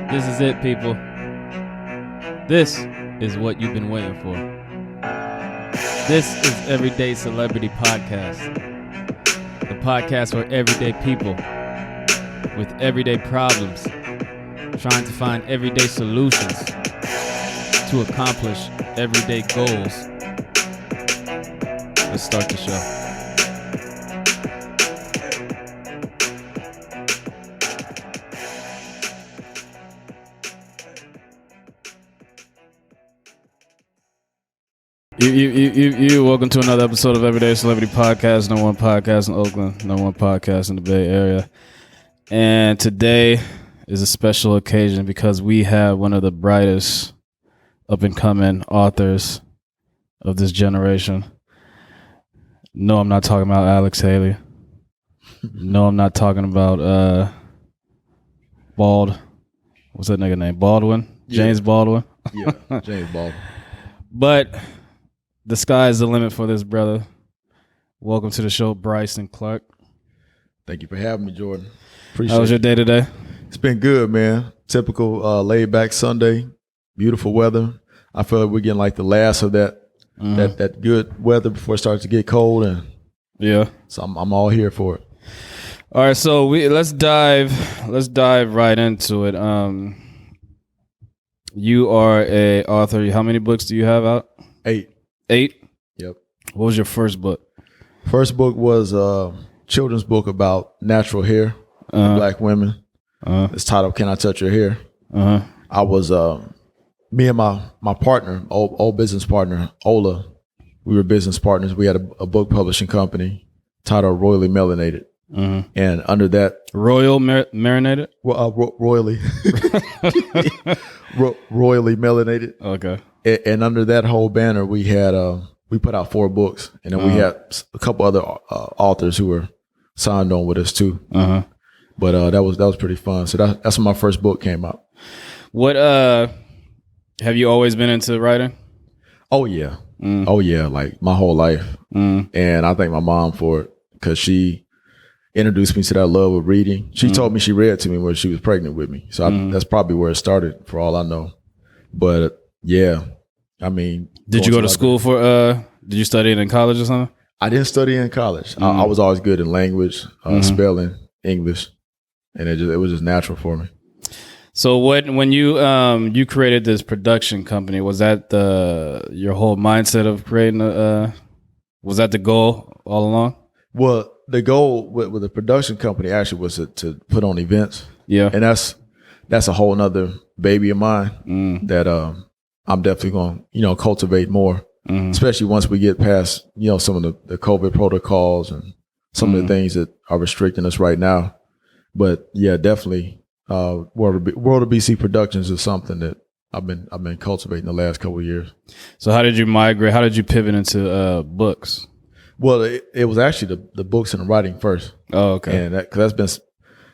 This is it, people. This is what you've been waiting for. This is Everyday Celebrity Podcast. The podcast for everyday people with everyday problems, trying to find everyday solutions to accomplish everyday goals. Let's start the show. You welcome to another episode of Everyday Celebrity Podcast, number one podcast in Oakland, number one podcast in the Bay Area. And today is a special occasion because we have one of the brightest up-and-coming authors of this generation. No, I'm not talking about Alex Haley. No, I'm not talking about What's that nigga name? Baldwin? Yeah. James Baldwin? Yeah, James Baldwin. But the sky is the limit for this brother. Welcome to the show, Bryson Clark. Thank you for having me, Jordan. Appreciate it. How was your day today? It's been good, man. Typical laid-back Sunday. Beautiful weather. I feel like we're getting like the last of that that good weather before it starts to get cold, and Yeah. so I'm all here for it. All right, so let's dive right into it. You are a author. How many books do you have out? 8. 8? Yep. What was your first book? First book was a children's book about natural hair for black women. It's titled "Can I Touch Your Hair?" I was me and my partner, old business partner, Ola. We were business partners. We had a book publishing company titled Royally Melanated. And under that, Marinated? royally royally melanated. Okay. And under that whole banner, we had we put out 4 books, and then we had a couple other authors who were signed on with us too. But that was pretty fun. So that's when my first book came out. What have you always been into writing? Oh yeah, oh yeah, like my whole life. And I thank my mom for it because she introduced me to that love of reading. She told me she read to me when she was pregnant with me. So that's probably where it started, for all I know. But yeah, I mean, Did you go to school for? Did you study it in college or something? I didn't study in college. I was always good in language, spelling, English, and it was just natural for me. So when you created this production company, was that your whole mindset of creating was that the goal all along? Well, the goal with the production company actually was to put on events. Yeah. And that's a whole nother baby of mine that I'm definitely going to, cultivate more, especially once we get past, some of the COVID protocols and some of the things that are restricting us right now. But yeah, definitely World of BC Productions is something that I've been cultivating the last couple of years. So how did you migrate? How did you pivot into books? Well, it was actually the books and the writing first. Oh, okay. And that's been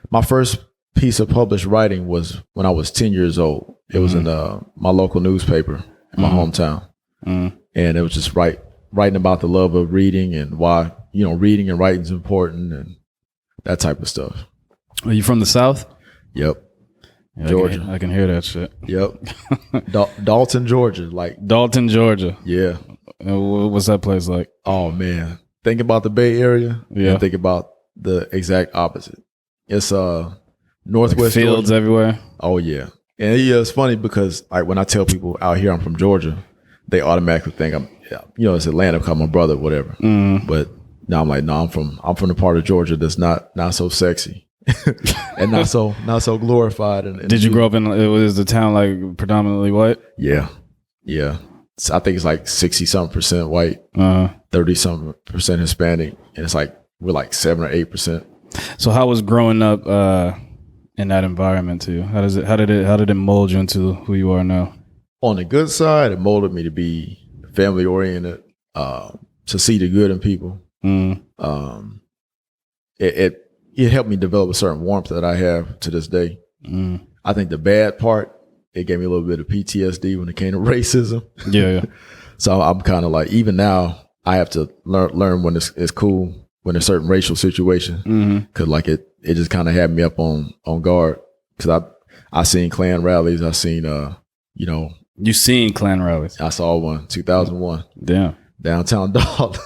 my first piece of published writing was when I was 10 years old. It was in my local newspaper in my hometown. And it was just writing about the love of reading and why, reading and writing is important and that type of stuff. Are you from the South? Yep. Yeah, Georgia. I can hear that shit. Yep. Dalton, Georgia. Dalton, Georgia. Yeah. What's that place like? Oh man. Think about the Bay Area. Yeah. And think about the exact opposite. It's northwest fields Georgia. everywhere. Oh yeah. And yeah, it's funny because like when I tell people out here I'm from Georgia, they automatically think it's Atlanta because I'm my brother, whatever. But now I'm like, no, I'm from the part of Georgia that's not so sexy. and not so glorified. And did you grow up in? Was the town like predominantly white? Yeah. So I think it's like 60-something% white, 30-something% Hispanic, and it's like we're like 7 or 8%. So how was growing up in that environment to you? How did it mold you into who you are now? On the good side, it molded me to be family oriented, to see the good in people. It helped me develop a certain warmth that I have to this day. I think the bad part, it gave me a little bit of PTSD when it came to racism. Yeah. So I'm kind of like, even now, I have to learn when it's cool when there's certain racial situations. Cause like it just kind of had me up on guard. Cause I seen Klan rallies. I seen You seen Klan rallies? I saw one 2001. Damn. Downtown Dalton.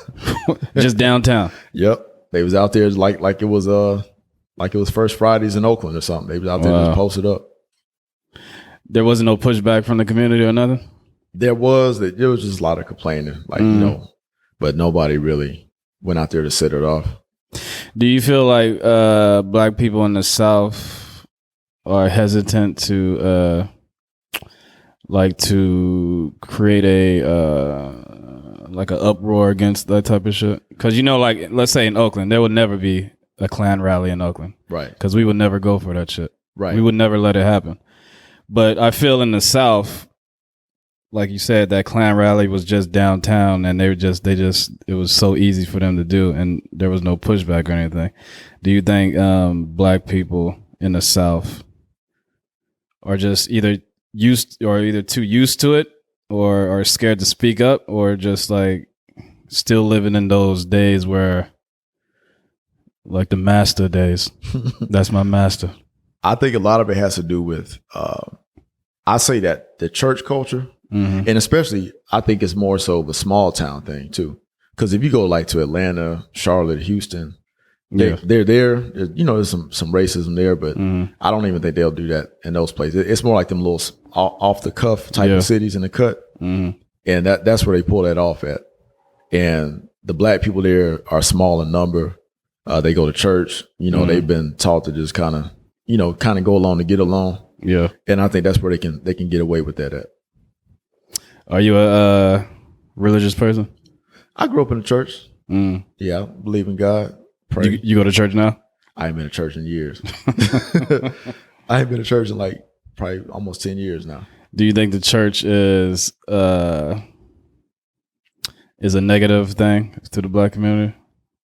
Just downtown. Yep. They was out there like it was First Fridays in Oakland or something. They was out there just posted up. There wasn't no pushback from the community or nothing? There was just a lot of complaining, but nobody really went out there to set it off. Do you feel like black people in the South are hesitant to create an uproar against that type of shit? Because let's say in Oakland, there would never be a Klan rally in Oakland, right? Because we would never go for that shit, right? We would never let it happen. But I feel in the South, like you said, that Klan rally was just downtown, and it was so easy for them to do, and there was no pushback or anything. Do you think black people in the South are just either too used to it, or are scared to speak up, or just like still living in those days where, like the master days? That's my master. I think a lot of it has to do with, I say that the church culture, and especially I think it's more so of a small town thing too. Because if you go like to Atlanta, Charlotte, Houston, they're there. There's some racism there, but I don't even think they'll do that in those places. It's more like them little off the cuff type of cities in the cut, and that's where they pull that off at. And the black people there are small in number. They go to church. They've been taught to just kind of go along to get along. Yeah. And I think that's where they can get away with that at. Are you a religious person? I grew up in the church. Yeah, I believe in God. Pray. You go to church now? I ain't been to church in years. I ain't been to church in like probably almost 10 years now. Do you think the church is a negative thing to the black community?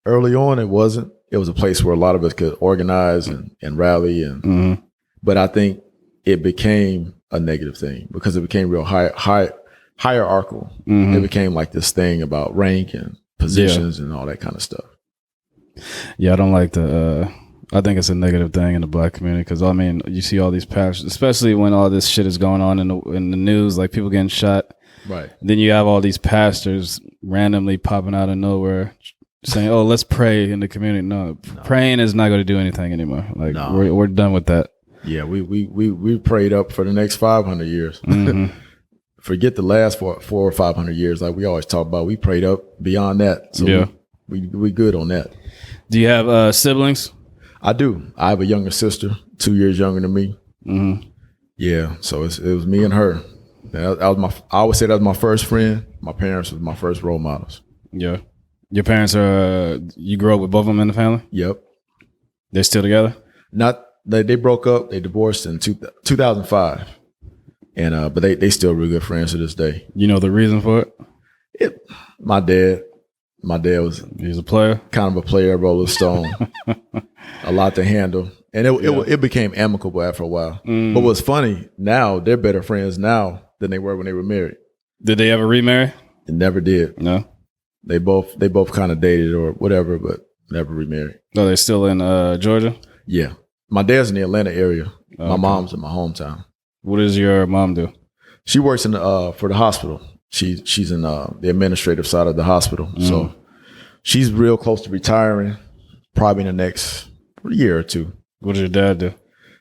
Early on, it wasn't. It was a place where a lot of us could organize and rally, but I think it became a negative thing because it became real hierarchical. It became like this thing about rank and positions and all that kind of stuff. Yeah, I don't like I think it's a negative thing in the black community because you see all these pastors, especially when all this shit is going on in the news, like people getting shot. Right. Then you have all these pastors randomly popping out of nowhere saying, "Oh, let's pray in the community." No, praying is not going to do anything anymore. Like we're done with that. Yeah, we prayed up for the next 500 years. Forget the last 400 or 500 years. Like we always talk about, we prayed up beyond that. So we good on that. Do you have siblings? I do. I have a younger sister, 2 years younger than me. Yeah, so it was me and her. I always say that was my first friend. My parents was my first role models. Yeah. Your parents you grew up with both of them in the family? Yep. They're still together? They broke up. They divorced in 2005. And but they still real good friends to this day. You know the reason for it? My dad he's a player, kind of a player, Rolling Stone, a lot to handle, and it became amicable after a while. But what's funny now, they're better friends now than they were when they were married. Did they ever remarry? They never did. No, they both kind of dated or whatever, but never remarried. Oh, they're still in Georgia? Yeah, my dad's in the Atlanta area. Okay. My mom's in my hometown. What does your mom do? She works for the hospital. She's in the administrative side of the hospital. So she's real close to retiring, probably in the next year or two. What did your dad do?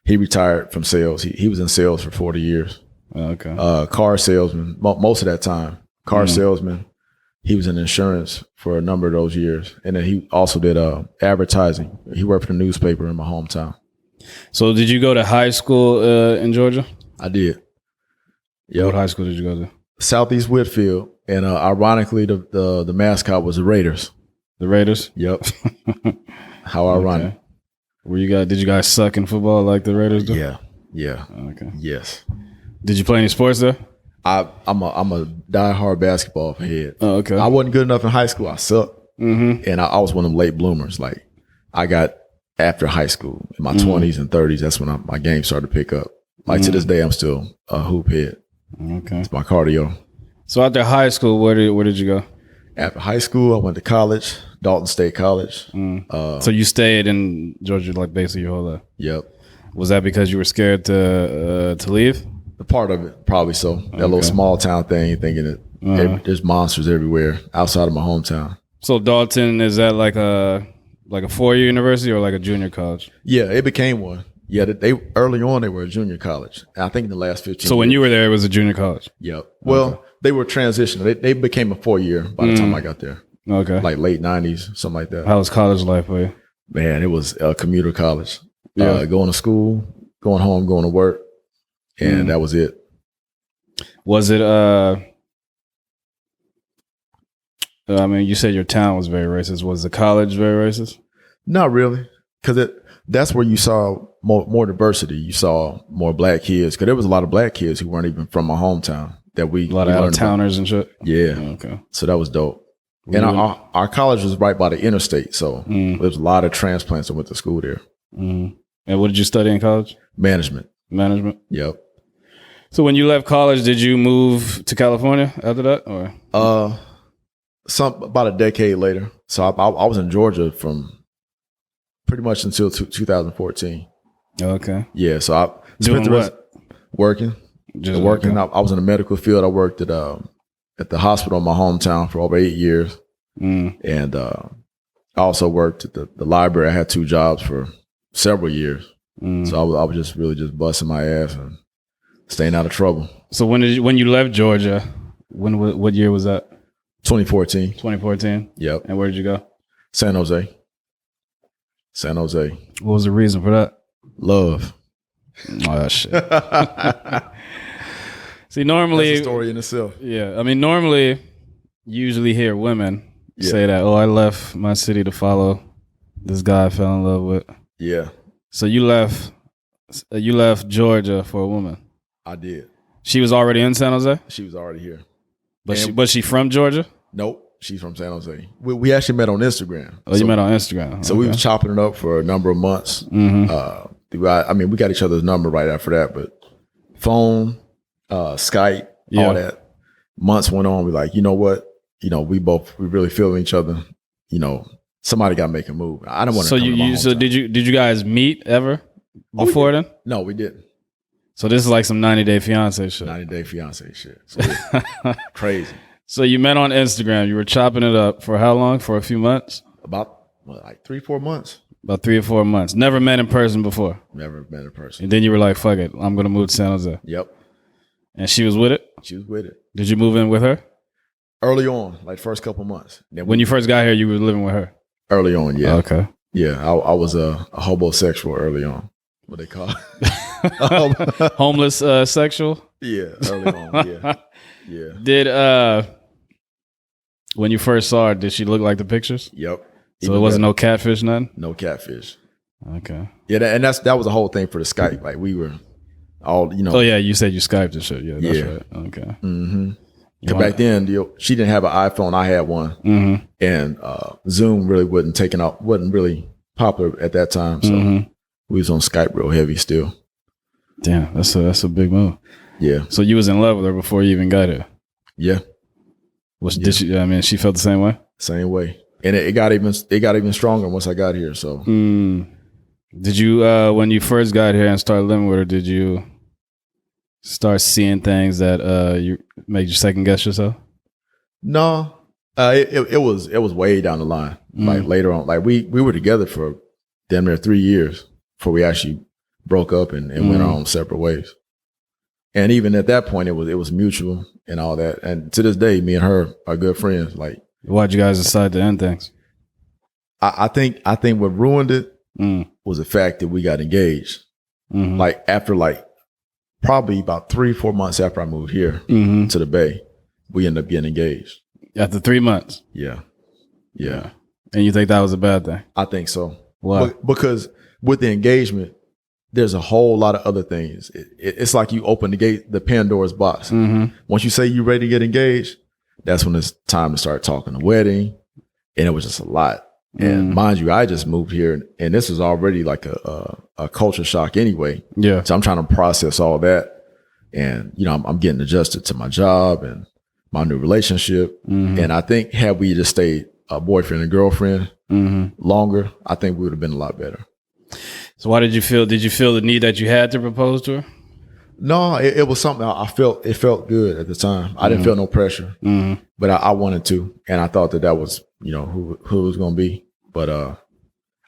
He retired from sales. He was in sales for 40 years. Oh, okay. Car salesman, most of that time. Car salesman. He was in insurance for a number of those years. And then he also did advertising. He worked for the newspaper in my hometown. So did you go to high school in Georgia? I did. Yeah. What high school did you go to? Southeast Whitfield, and ironically, the mascot was the Raiders. The Raiders? Yep. How ironic. Okay. Did you guys suck in football like the Raiders do? Yeah. Okay. Yes. Did you play any sports there? I'm a diehard basketball head. Oh, okay. I wasn't good enough in high school. I sucked, and I was one of them late bloomers. Like I got after high school in my 20s and 30s. That's when my game started to pick up. Like to this day, I'm still a hoop head. Okay. It's my cardio. So after high school, where did you go? After high school, I went to college, Dalton State College. So you stayed in Georgia like basically your whole life? Yep. Was that because you were scared to leave? The part of it, probably so. That little small town thing, thinking that there's monsters everywhere outside of my hometown. So Dalton, is that like a 4-year university or like a junior college? Yeah, it became one. Yeah, they early on they were a junior college. I think in the last 15 So when you were there, it was a junior college? Yep. Well, they were transitioning. They became a 4-year by the time I got there. Okay. Like late 90s, something like that. How was college life for you? Man, it was a commuter college. Yeah. Going to school, going home, going to work, and that was it. Was it, I mean, you said your town was very racist. Was the college very racist? Not really, because that's where you saw more diversity. You saw more black kids, because there was a lot of black kids who weren't even from my hometown. A lot of out-of-towners and shit? Yeah. Okay. So that was dope. And our college was right by the interstate, so there was a lot of transplants that went to school there. And what did you study in college? Management. Yep. So when you left college, did you move to California after that, or? About a decade later. So I was in Georgia from pretty much until 2014. Okay. Yeah. So I doing what? Working. Just working. I was in the medical field. I worked at the hospital in my hometown for over 8 years, and I also worked at the library. I had 2 jobs for several years. So I was just really just busting my ass and staying out of trouble. So when you left Georgia, what year was that? 2014. 2014? Yep. And where did you go? San Jose. What was the reason for that? Love. Oh, shit. See, normally... That's a story in itself. Yeah. I mean, normally, you usually hear women say that, I left my city to follow this guy I fell in love with. Yeah. So you left Georgia for a woman? I did. She was already in San Jose? She was already here. But was she from Georgia? Nope. She's from San Jose. We actually met on Instagram. Oh, you met on Instagram. So we was chopping it up for a number of months. I mean, we got each other's number right after that, but phone, Skype, all that. Months went on. We're like, you know what? We really feel each other. Somebody got to make a move. I don't want to. So did you guys meet ever before then? No, we didn't. So this is like some 90-day fiance shit. 90-day fiance shit. So crazy. So you met on Instagram. You were chopping it up for how long? For a few months? About like 3-4 months. About 3 or 4 months. Never met in person before. Never met in person. And then you were like, "Fuck it, I'm gonna move to San Jose." Yep. And she was with it. She was with it. Did you move in with her? Early on, like first couple months. When you first got here, you were living with her. Early on, yeah. Okay. Yeah, I was a homosexual early on. What they call it? Homeless sexual? Yeah, early on, yeah. Yeah. Did when you first saw her, did she look like the pictures? Yep. So it wasn't no catfish, nothing? No catfish. Okay. Yeah, and that was the whole thing for the Skype. Like we were all, Oh yeah, you said you Skyped and shit. Yeah, that's right. Okay. Because back then, she didn't have an iPhone. I had one, and Zoom really wasn't really popular at that time. So we was on Skype real heavy still. Damn, that's a big move. Yeah. So you was in love with her before you even got here. Yeah. Did she? I mean, she felt the same way. Same way, and it got even stronger once I got here. So, did you when you first got here and started living with her? Did you start seeing things that you made you second guess yourself? No, it was way down the line. Like later on, like we were together for damn near 3 years before we actually broke up and went our own separate ways. And even at that point, it was mutual and all that. And to this day, me and her are good friends. Like, why'd you guys decide to end things? I think what ruined it was the fact that we got engaged. Like after probably about 3-4 months after I moved here to the Bay, we ended up getting engaged. After 3 months? Yeah. And you think that was a bad thing? I think so. Why? Because with the engagement, there's a whole lot of other things. It's like you open the Pandora's box. Once you say you're ready to get engaged, that's when it's time to start talking the wedding. And it was just a lot. And mind you, I just moved here and this is already like a culture shock anyway. Yeah. So I'm trying to process all that. And, I'm getting adjusted to my job and my new relationship. And I think had we just stayed a boyfriend and girlfriend longer, I think we would have been a lot better. So why did you feel the need that you had to propose to her? No, it was something I felt. It felt good at the time. I didn't feel no pressure, but I wanted to, and I thought that was who it was going to be. But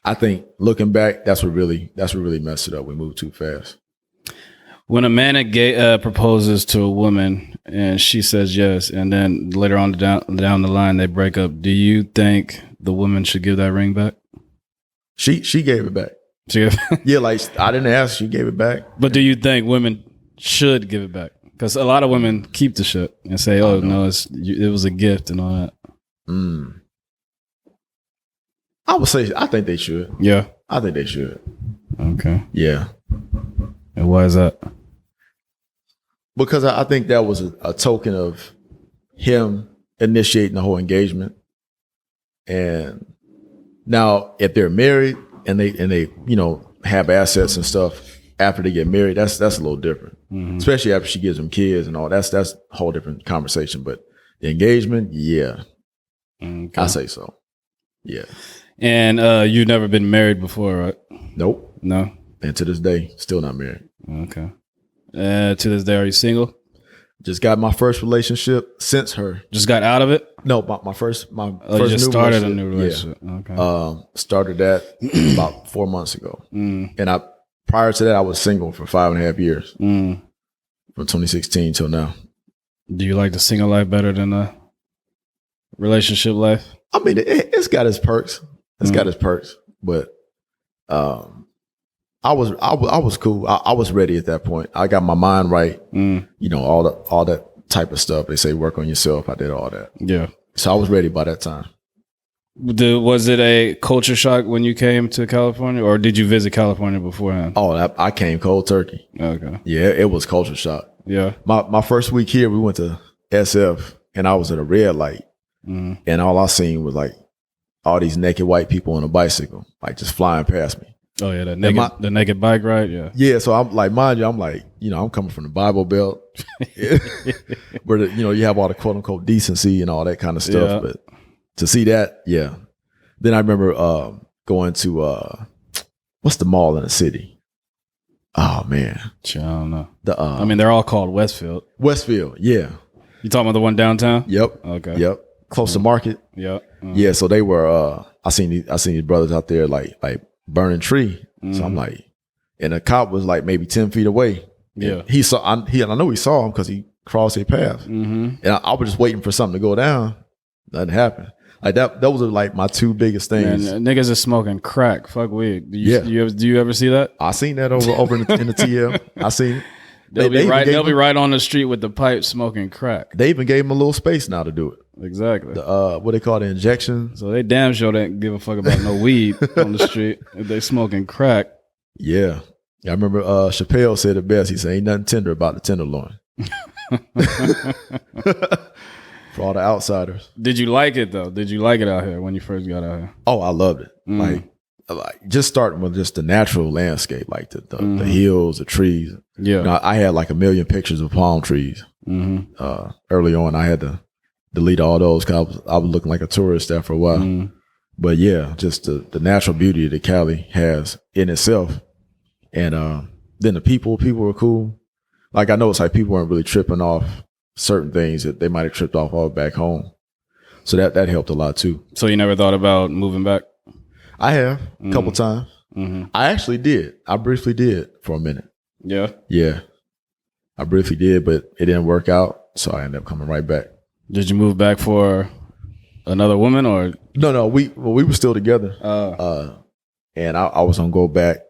I think looking back, that's what really messed it up. We moved too fast. When a man proposes to a woman and she says yes, and then later on down the line they break up, do you think the woman should give that ring back? She gave it back. Yeah, like I didn't ask, she gave it back. But do you think women should give it back? Because a lot of women keep the shit and say, "Oh no, it was a gift" and all that. I would say I think they should. Yeah, I think they should. Okay. Yeah. And why is that? Because I think that was a token of him initiating the whole engagement. And now, if they're married and they have assets and stuff after they get married, that's a little different. Especially after she gives them kids and all. That's a whole different conversation. But the engagement, yeah, okay. I say so. Yeah. And you've never been married before, right? Nope. No. And to this day, still not married. Okay. To this day, are you single? Just got my first relationship since her. Just got out of it? No, my first you just new started a new relationship. Yeah. Okay. Started that about 4 months ago. And prior to that, I was single for 5.5 years. From 2016 till now. Do you like the single life better than the relationship life? I mean, it's got its perks. It's got its perks, but I was cool. I was ready at that point. I got my mind right. All that type of stuff. They say work on yourself. I did all that. Yeah. So I was ready by that time. Was it a culture shock when you came to California, or did you visit California beforehand? Oh, I came cold turkey. Okay. Yeah, it was culture shock. Yeah. My first week here, we went to SF, and I was at a red light, and all I seen was like all these naked white people on a bicycle, like just flying past me. Oh yeah, the naked bike ride, yeah. Yeah, so I'm like, mind you, I'm coming from the Bible Belt, where you have all the quote unquote decency and all that kind of stuff. Yeah. But to see that, yeah. Then I remember going to what's the mall in the city? Oh man, I don't know. I mean, they're all called Westfield. Westfield, yeah. You talking about the one downtown? Yep. Okay. Yep. Close to Market. Yep. Yeah. So they were. I seen these brothers out there like burning tree. So I'm like, and the cop was like maybe 10 feet away. Yeah. He saw. I know he saw him because he crossed their path. And I was just waiting for something to go down. Nothing happened. Like that. Those are like my two biggest things. Man, niggas are smoking crack. Fuck weed. Do you ever see that? I seen that over in the TL. I seen it. They'll be right on the street with the pipe smoking crack. They even gave them a little space now to do it. Exactly. What they call the injection. So they damn sure didn't give a fuck about no weed on the street if they smoking crack. Yeah. I remember Chappelle said it best. He said, ain't nothing tender about the tenderloin. For all the outsiders. Did you like it though? Did you like it out here when you first got out here? Oh, I loved it. Like just starting with just the natural landscape, like the hills, the trees. Yeah. I had like 1 million pictures of palm trees. Early on, I had to delete all those because I was looking like a tourist there for a while. But yeah, just the natural beauty that Cali has in itself. And then the people were cool. Like I know it's like people weren't really tripping off certain things that they might have tripped off all back home. So that helped a lot too. So you never thought about moving back? I have a couple times. I actually did. I briefly did for a minute. Yeah. Yeah. I briefly did, but it didn't work out. So I ended up coming right back. Did you move back for another woman or? No, we were still together. And I was gonna go back,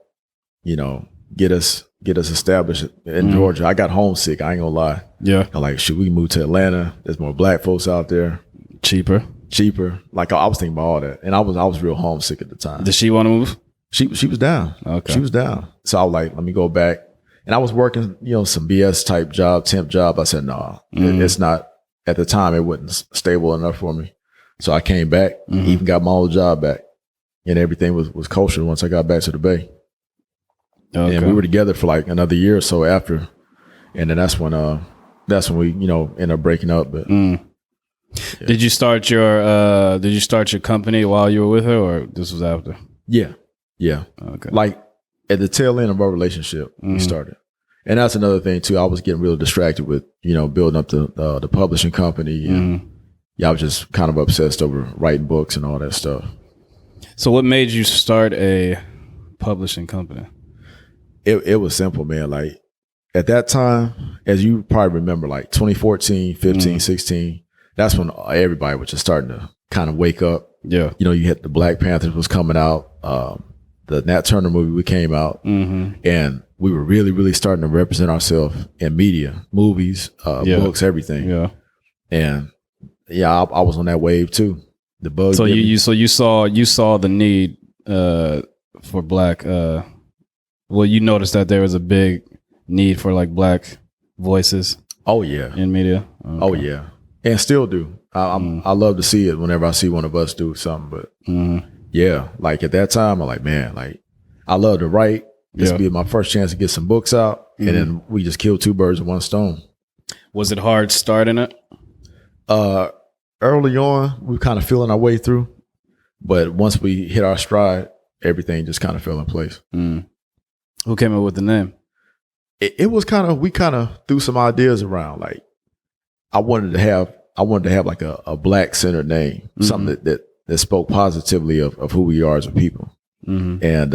get us established in Georgia. I got homesick. I ain't gonna lie. Yeah. I'm like, should we move to Atlanta? There's more black folks out there. Cheaper. Like I was thinking about all that. And I was real homesick at the time. Did she want to move? She was down. Okay. She was down. So I was like, let me go back. And I was working, some BS type job, temp job. I said, no, it's not. At the time, it wasn't stable enough for me. So I came back, even got my old job back. And everything was kosher once I got back to the Bay. Okay. And we were together for like another year or so after. And then that's when we, ended up breaking up. But yeah. Did you start your company while you were with her, or this was after? Yeah. Okay. Like At the tail end of our relationship, we started. And that's another thing too. I was getting really distracted with, building up the publishing company. And I was just kind of obsessed over writing books and all that stuff. So what made you start a publishing company? It was simple, man. Like at that time, as you probably remember, like 2014, 15, 16, that's when everybody was just starting to kind of wake up. Yeah. You had the Black Panthers was coming out. The Nat Turner movie came out, and we were really, really starting to represent ourselves in media, movies, books, everything. Yeah. And I was on that wave too. The bug. So you saw the need for Black. You noticed that there was a big need for like Black voices. Oh yeah, in media. Okay. Oh yeah, and still do. I love to see it whenever I see one of us do something. But yeah, like at that time, I'm like, man, like I love to write. This would be my first chance to get some books out, and then we just killed two birds with one stone. Was it hard starting it? Early on, we were kind of feeling our way through, but once we hit our stride, everything just kind of fell in place. Who came up with the name? It was we kind of threw some ideas around. Like I wanted to have like a Black centered name, something that spoke positively of who we are as a people. And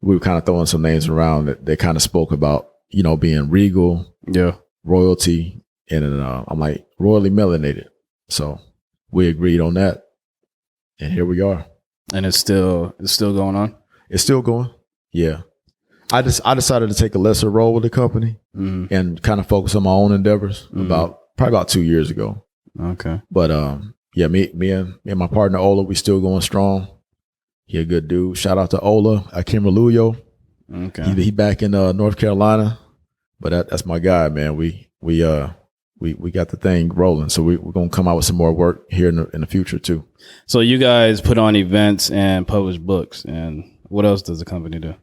we were kind of throwing some names around that kind of spoke about, being regal, royalty, and I'm like royally melanated. So we agreed on that, and here we are. And it's still going on. It's still going. Yeah. I decided to take a lesser role with the company and kind of focus on my own endeavors probably about 2 years ago. Okay. But me and my partner Ola, we still going strong. He a good dude. Shout out to Ola Akimraluyo. Okay. He back in North Carolina, but that's my guy, man. We got the thing rolling, so we're gonna come out with some more work here in the future too. So you guys put on events and publish books, and what else does the company do?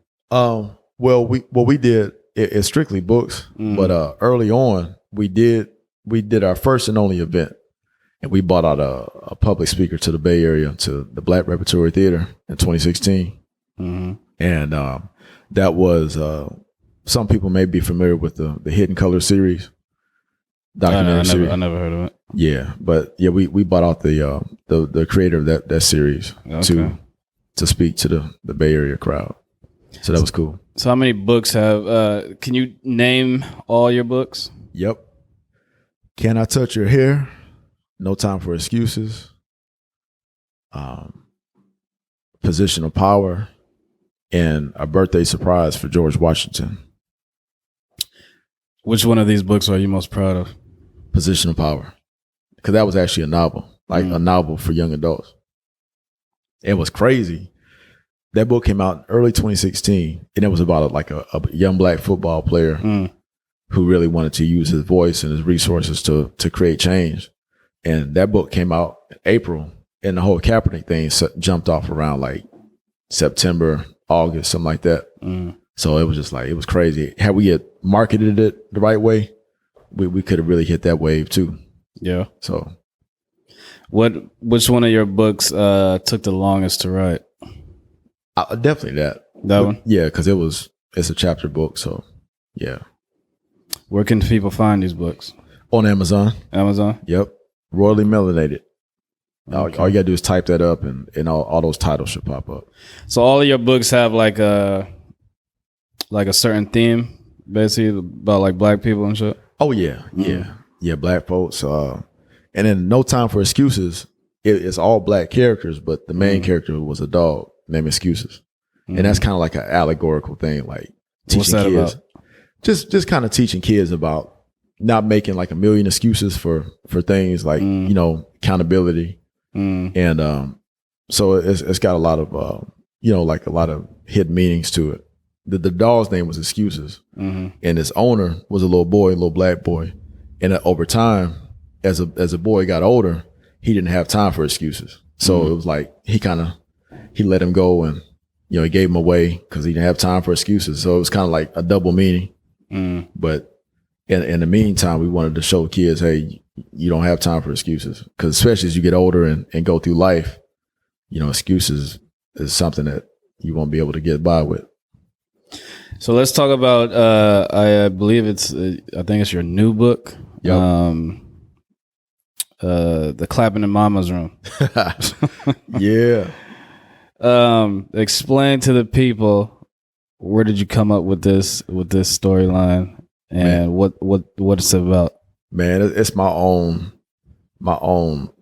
Well, we did it's strictly books, but early on we did our first and only event, and we brought out a public speaker to the Bay Area, to the Black Repertory Theater in 2016, and that was some people may be familiar with the Hidden Color series. Documentary series. I never heard of it. Yeah, but we brought out the creator of that series to speak to the Bay Area crowd. So that was cool. So how many books have, can you name all your books? Yep. Can I Touch Your Hair? No Time for Excuses. Position of Power, and A Birthday Surprise for George Washington. Which one of these books are you most proud of? Position of Power. Because that was actually a novel, like a novel for young adults. It was crazy. That book came out in early 2016, and it was about a young Black football player who really wanted to use his voice and his resources to create change. And that book came out in April, and the whole Kaepernick thing jumped off around like September, August, something like that. So it was just it was crazy. Had we had marketed it the right way, we could have really hit that wave too. Yeah. So which one of your books took the longest to write? Definitely that one. Yeah, because it's a chapter book. So yeah. Where can people find these books? On Amazon. Yep. Royally Melanated. Okay. All you gotta do is type that up, and all those titles should pop up. So all of your books have like a certain theme, basically about like Black people and shit. Oh yeah, yeah, Black folks. And then No Time for Excuses. It's all Black characters, but the main character was a dog named Excuses, and that's kind of like an allegorical thing, like teaching What's that kids. About? Just kind of teaching kids about not making like a million excuses for things like accountability, and so it's got a lot of like a lot of hidden meanings to it. The dog's name was Excuses, and its owner was a little Black boy, and over time, as a boy got older, he didn't have time for excuses. So it was like he let him go, and he gave him away because he didn't have time for excuses. So it was kind of like a double meaning. But in the meantime, we wanted to show kids, hey, you don't have time for excuses, because especially as you get older and go through life, excuses is something that you won't be able to get by with. So let's talk about. I believe it's. I think it's your new book. Yep. The Clapping in Mama's Room. Yeah. Explain to the people, where did you come up with this storyline, and what it's about? Man, it's my own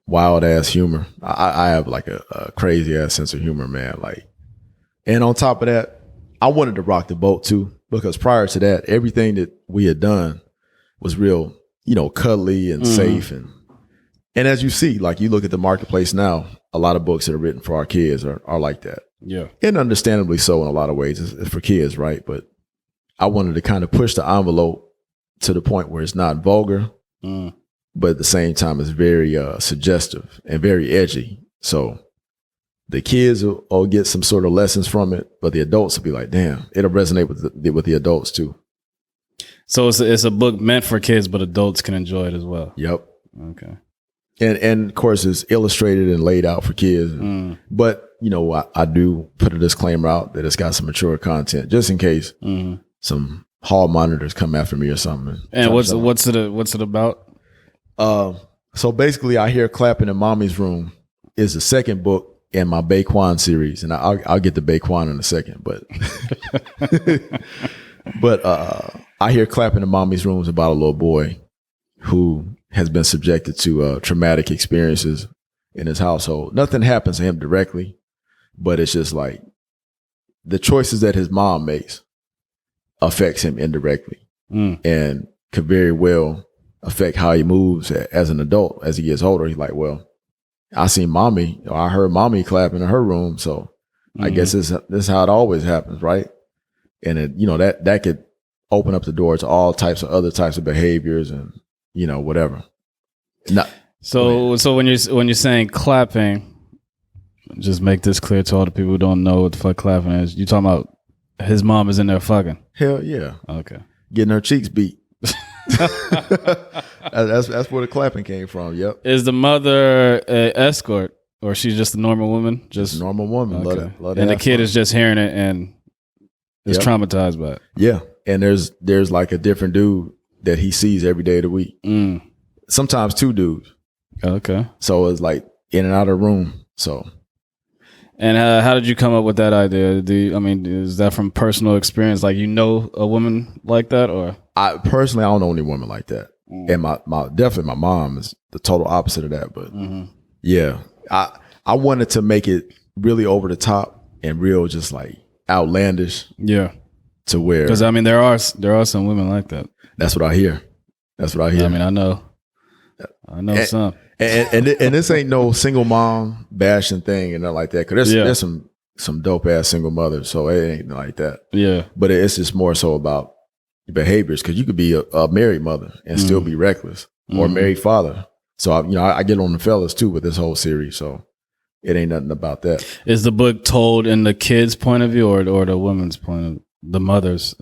wild ass humor. I have like a crazy ass sense of humor, man. Like, and on top of that, I wanted to rock the boat too, because prior to that, everything that we had done was real, cuddly and safe. And as you see, like, you look at the marketplace now, a lot of books that are written for our kids are like that. Yeah. And understandably so in a lot of ways. It's for kids, right? But I wanted to kind of push the envelope to the point where it's not vulgar, but at the same time, it's very suggestive and very edgy. So the kids will get some sort of lessons from it, but the adults will be like, damn, it'll resonate with the adults too. So it's a book meant for kids, but adults can enjoy it as well. Yep. Okay. And of course, it's illustrated and laid out for kids. But, I do put a disclaimer out that it's got some mature content, just in case some hall monitors come after me or something. And what's it about? So basically, I Hear Clapping in Mommy's Room is the second book in my Ba'Quan series, and I'll get to Ba'Quan in a second. But I Hear Clapping in Mommy's Room is about a little boy who has been subjected to traumatic experiences in his household. Nothing happens to him directly, but it's just like the choices that his mom makes affects him indirectly and could very well affect how he moves as an adult. As he gets older, he's like, well, I heard mommy clapping in her room, so I guess this is how it always happens, right? And it, that could open up the door to all types of other types of behaviors and whatever. So when you're saying clapping, just make this clear to all the people who don't know what the fuck clapping is. You talking about his mom is in there fucking? Hell yeah. Okay. Getting her cheeks beat. That's where the clapping came from. Yep. Is the mother an escort, or she's just a normal woman? Just a normal woman. Okay. Love and the kid is just hearing it and is traumatized by it. Yeah. And there's like a different dude that he sees every day of the week. Sometimes two dudes. Okay. So it's like in and out of the room. So. And how did you come up with that idea? Is that from personal experience? Like, a woman like that, or? I don't know any woman like that. And definitely my mom is the total opposite of that. But yeah, I wanted to make it really over the top and real, just like outlandish. Yeah. To where, because there are some women like that. That's what I hear. I know some. And this ain't no single mom bashing thing and nothing like that. Because there's some dope ass single mothers, so it ain't like that. Yeah. But it's just more so about behaviors, because you could be a married mother and still be reckless, or a married father. So I get on the fellas too with this whole series. So it ain't nothing about that. Is the book told in the kid's point of view or the woman's point of the mother's?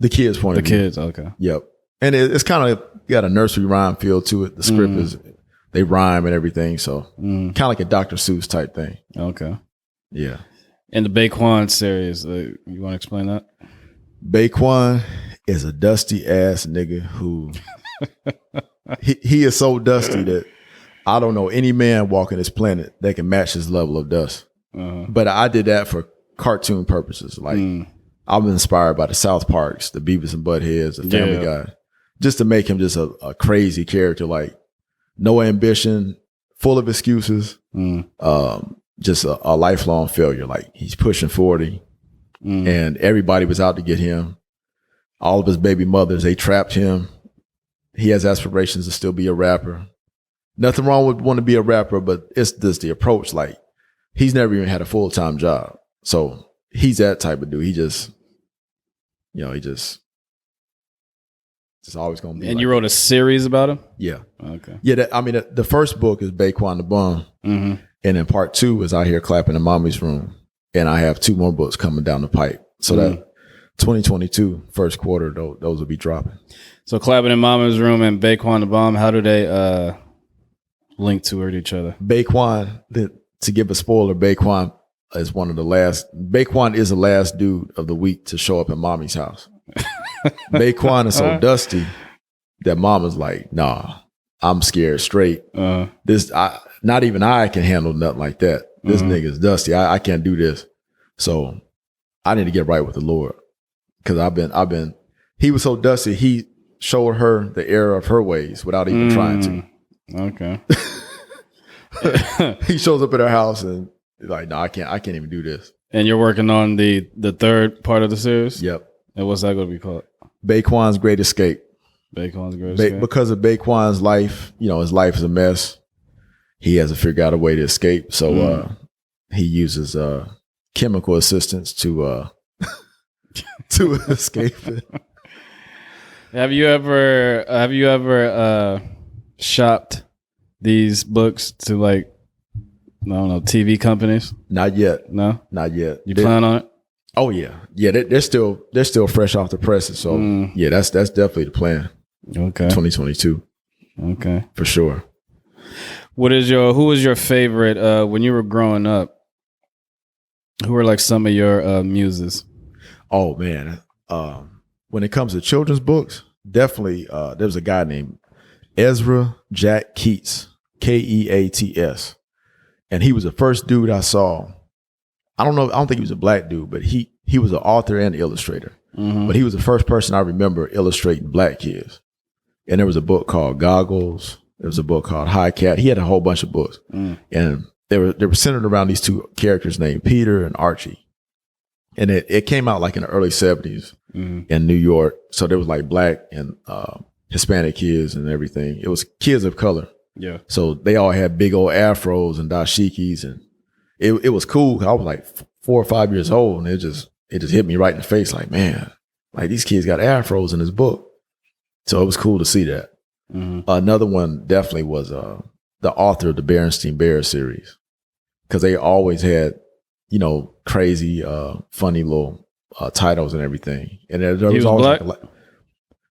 The kid's point of view. The kids, okay. Yep. And it's kind of got a nursery rhyme feel to it. The script is, they rhyme and everything. So kind of like a Dr. Seuss type thing. Okay. Yeah. In the Ba'Quan series, you want to explain that? Ba'Quan is a dusty ass nigga who he is so dusty that I don't know any man walking this planet that can match his level of dust. But I did that for cartoon purposes. Like I'm inspired by the South Parks, the Beavis and Buttheads, the Family Guy, just to make him just a crazy character, like no ambition, full of excuses, just a lifelong failure. Like he's pushing 40 and everybody was out to get him. All of his baby mothers, they trapped him. He has aspirations to still be a rapper. Nothing wrong with wanting to be a rapper, but it's just the approach. Like he's never even had a full-time job. So he's that type of dude. He just always going to be. And you wrote a series about him? Yeah. Okay. Yeah. The first book is Ba'Quan the Bum. And then part 2 is I Hear Clapping in Mommy's Room. And I have 2 more books coming down the pipe. So that 2022 first quarter, those will be dropping. So Clapping in Mama's Room and Ba'Quan the Bum, how do they link to each other? Ba'Quan, to give a spoiler, Ba'Quan is one of the last. Ba'Quan is the last dude of the week to show up in mommy's house. Ba'Quan is so dusty that mama's like, nah, I'm scared straight. Not even I can handle nothing like that. This nigga's dusty. I can't do this. So I need to get right with the Lord. Cause he was so dusty, he showed her the error of her ways without even trying to. Okay. He shows up at her house and like, no, I can't even do this. And you're working on the third part of the series? Yep. And what's that going to be called? Ba'Quan's Great Escape. Ba'Quan's Great Escape. Because of Ba'Quan's life, his life is a mess. He has to figure out a way to escape. So he uses chemical assistance to escape it. Have you ever shopped these books to like, I don't know, TV companies? Not yet. No, not yet. You plan on it? Oh yeah. They're still fresh off the presses. So yeah, that's definitely the plan. Okay. 2022. Okay, for sure. Who was your favorite when you were growing up? Who were like some of your muses? Oh man, when it comes to children's books, definitely there was a guy named Ezra Jack Keats, Keats, and he was the first dude I saw. I don't think he was a black dude, but he was an author and illustrator. But he was the first person I remember illustrating black kids. And there was a book called Goggles. There was a book called High Cat. He had a whole bunch of books, and they were centered around these two characters named Peter and Archie. And it came out like in the early 70s in New York. So there was like black and Hispanic kids and everything. It was kids of color. Yeah. So they all had big old afros and dashikis, and it was cool. I was like 4 or 5 years old, and it just hit me right in the face. Like, man, like these kids got afros in this book. So it was cool to see that. Another one definitely was the author of the Berenstain Bears series, because they always had, crazy, funny little titles and everything. And there was always black?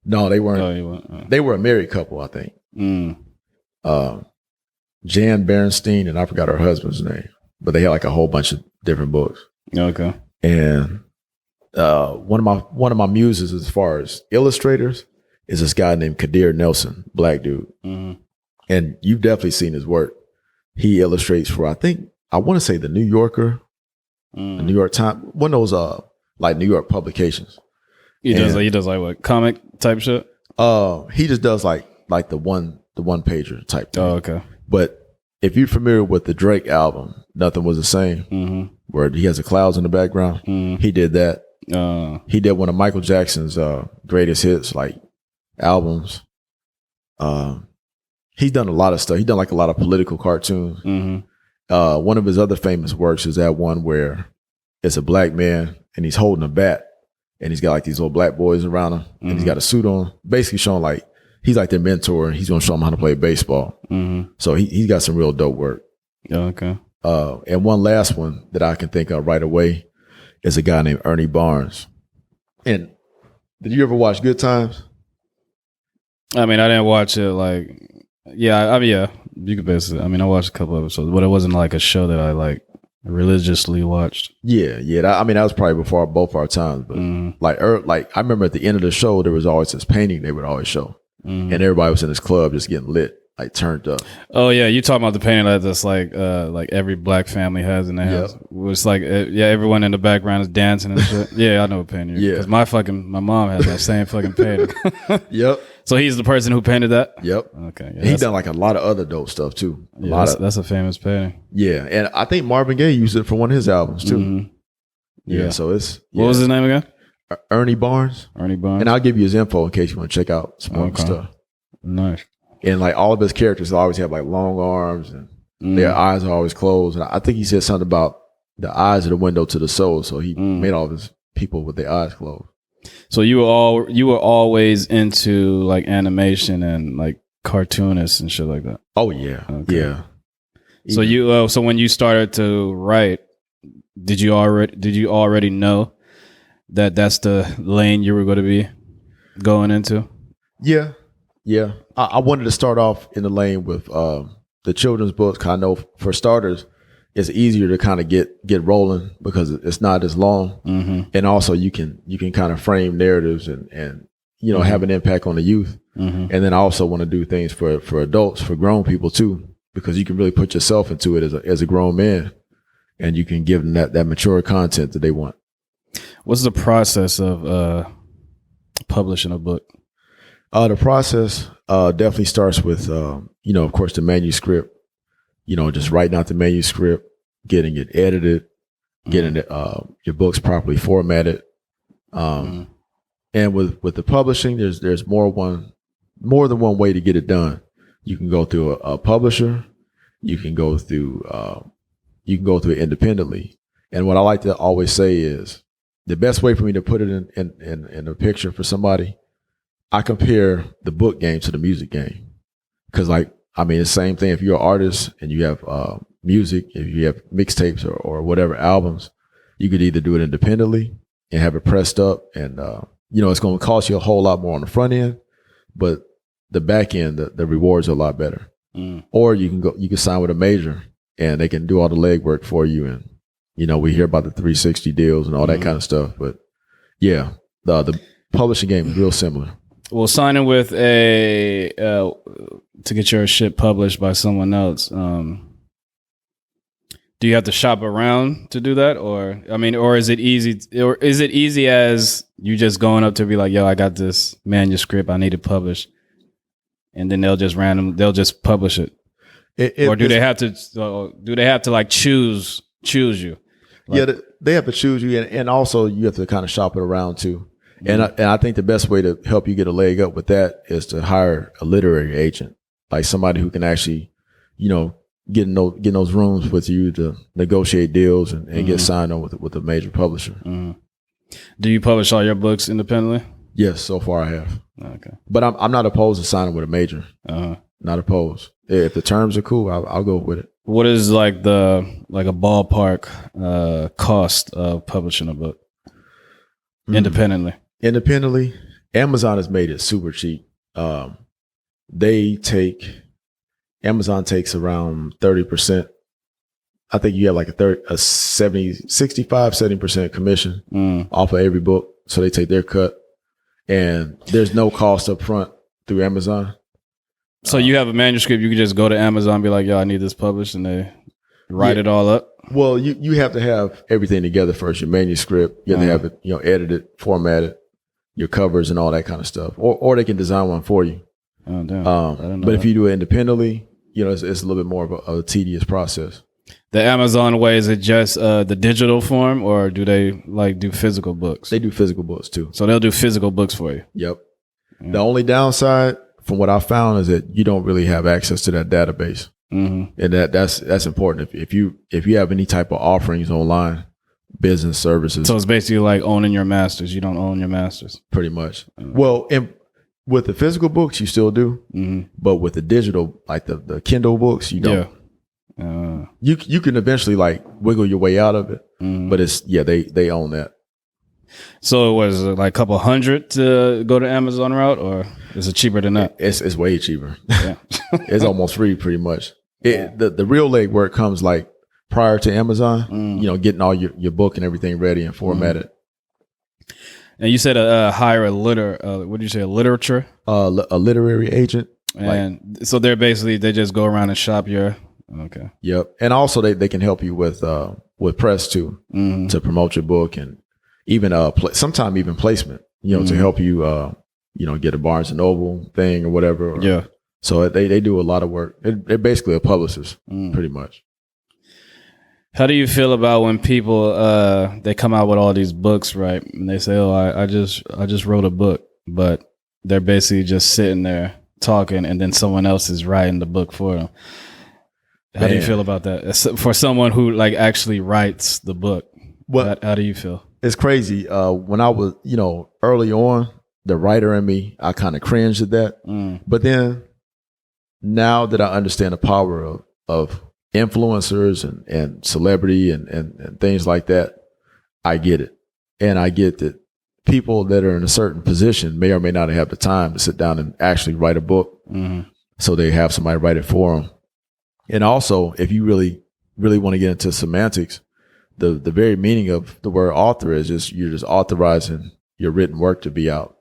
No, they weren't. They were a married couple, I think. Jan Berenstain, and I forgot her husband's name, but they had like a whole bunch of different books. Okay. And one of my muses as far as illustrators is this guy named Kadir Nelson, black dude. And you've definitely seen his work. He illustrates for, I want to say the New Yorker, the New York Times, one of those like New York publications. He does like what, comic type shit? He just does like the one pager type thing. Oh, okay. But if you're familiar with the Drake album, Nothing Was the Same, where he has the clouds in the background, he did that. He did one of Michael Jackson's greatest hits, like albums. He's done a lot of stuff. He's done like a lot of political cartoons. One of his other famous works is that one where it's a black man and he's holding a bat, and he's got like these little black boys around him, and he's got a suit on, basically showing like he's like their mentor, and he's going to show them how to play baseball. So he's got some real dope work. Okay. And one last one that I can think of right away is a guy named Ernie Barnes. And did you ever watch Good Times? I mean, I didn't watch it like, yeah, you could basically, I watched a couple episodes, but it wasn't like a show that I like religiously watched. Yeah. That was probably before both our times, but like I remember at the end of the show, there was always this painting they would always show, and everybody was in this club just getting lit, like turned up. Oh yeah, you talking about the painting that's like every black family has in their house. It's like everyone in the background is dancing and shit. Yeah, I know what painting. Yeah, because my mom has that same fucking painting. Yep. So he's the person who painted that? Yep. Okay. Yeah, he's done like a lot of other dope stuff too. That's a famous painting. Yeah, and I think Marvin Gaye used it for one of his albums too. Yeah. So it's what was his name again? Ernie Barnes. Ernie Barnes. And I'll give you his info in case you want to check out some more stuff. Nice. And like all of his characters always have like long arms, and their eyes are always closed. And I think he said something about the eyes are the window to the soul. So he made all of his people with their eyes closed. So you were always into like animation and like cartoonists and shit like that. Oh yeah. Okay. Yeah. So so when you started to write, did you already know that that's the lane you were going to be going into? Yeah. Yeah. I wanted to start off in the lane with the children's books. I know for starters, it's easier to kind of get rolling because it's not as long. And also you can kind of frame narratives and you know, have an impact on the youth. And then I also want to do things for adults, for grown people too, because you can really put yourself into it as a grown man, and you can give them that mature content that they want. What's the process of publishing a book? The process definitely starts with, you know, of course, the manuscript, you know, just writing out the manuscript, getting it edited, getting your books properly formatted. And with the publishing, there's more than one way to get it done. You can go through a publisher. You can go through it independently. And what I like to always say is the best way for me to put it in a picture for somebody, I compare the book game to the music game. Cause like, I mean, it's the same thing. If you're an artist and you have music, if you have mixtapes or whatever albums, you could either do it independently and have it pressed up, and you know, it's going to cost you a whole lot more on the front end, but the back end, the rewards are a lot better. Or you can sign with a major and they can do all the legwork for you. And, you know, we hear about the 360 deals and all that kind of stuff, but yeah, the publishing game is real similar. Well, signing with to get your shit published by someone else, do you have to shop around to do that? Or, I mean, or is it easy as you just going up to be like, yo, I got this manuscript I need to publish, and then they'll just publish it? Or do they have to like choose you? Like, yeah, they have to choose you, and also you have to kind of shop it around too. And I think the best way to help you get a leg up with that is to hire a literary agent, like somebody who can actually, you know, get in those rooms with you to negotiate deals and get signed on with a major publisher. Do you publish all your books independently? Yes, so far I have. Okay, but I'm not opposed to signing with a major. Not opposed. If the terms are cool, I'll go with it. What is like a ballpark cost of publishing a book independently? Independently, Amazon has made it super cheap. Amazon takes around 30%. I think you have like a 70% commission off of every book. So they take their cut, and there's no cost up front through Amazon. So you have a manuscript, you can just go to Amazon and be like, yo, I need this published, and they write it all up? Well, you have to have everything together first, your manuscript. You have to have it, you know, edited, formatted, your covers and all that kind of stuff. Or they can design one for you. Oh, damn. I don't know but if you do it independently, you know, it's a little bit more of a tedious process. The Amazon way, is it just the digital form, or do they like do physical books? They do physical books too. So they'll do physical books for you. Yep. Yeah. The only downside from what I found is that you don't really have access to that database. And that's important. If you have any type of offerings online, business services. So it's basically like owning your masters. You don't own your masters. Pretty much. Well, and with the physical books, you still do. But with the digital, like the Kindle books, you don't. Yeah. You can eventually like wiggle your way out of it. But they own that. So it was like a couple hundred to go to Amazon route, or is it cheaper than that? It's way cheaper. Yeah. It's almost free pretty much. The real leg work comes like prior to Amazon, you know, getting all your book and everything ready and formatted. And you said hire a what did you say, a literature? A literary agent. And so they just go around and shop your, okay. Yep. And also they can help you with press too, to promote your book, and even sometime even placement, you know, to help you, you know, get a Barnes and Noble thing or whatever. Yeah. So they do a lot of work. They're basically a publicist, pretty much. How do you feel about when people they come out with all these books, right? And they say, "Oh, I just wrote a book," but they're basically just sitting there talking, and then someone else is writing the book for them. How do you feel about that? For someone who like actually writes the book, how do you feel? It's crazy. When I was, you know, early on, the writer in me, I kind of cringed at that. But then, now that I understand the power of influencers and celebrity and things like that, I get it. And I get that people that are in a certain position may or may not have the time to sit down and actually write a book. So they have somebody write it for them. And also, if you really really want to get into semantics, the very meaning of the word author is just you're just authorizing your written work to be out.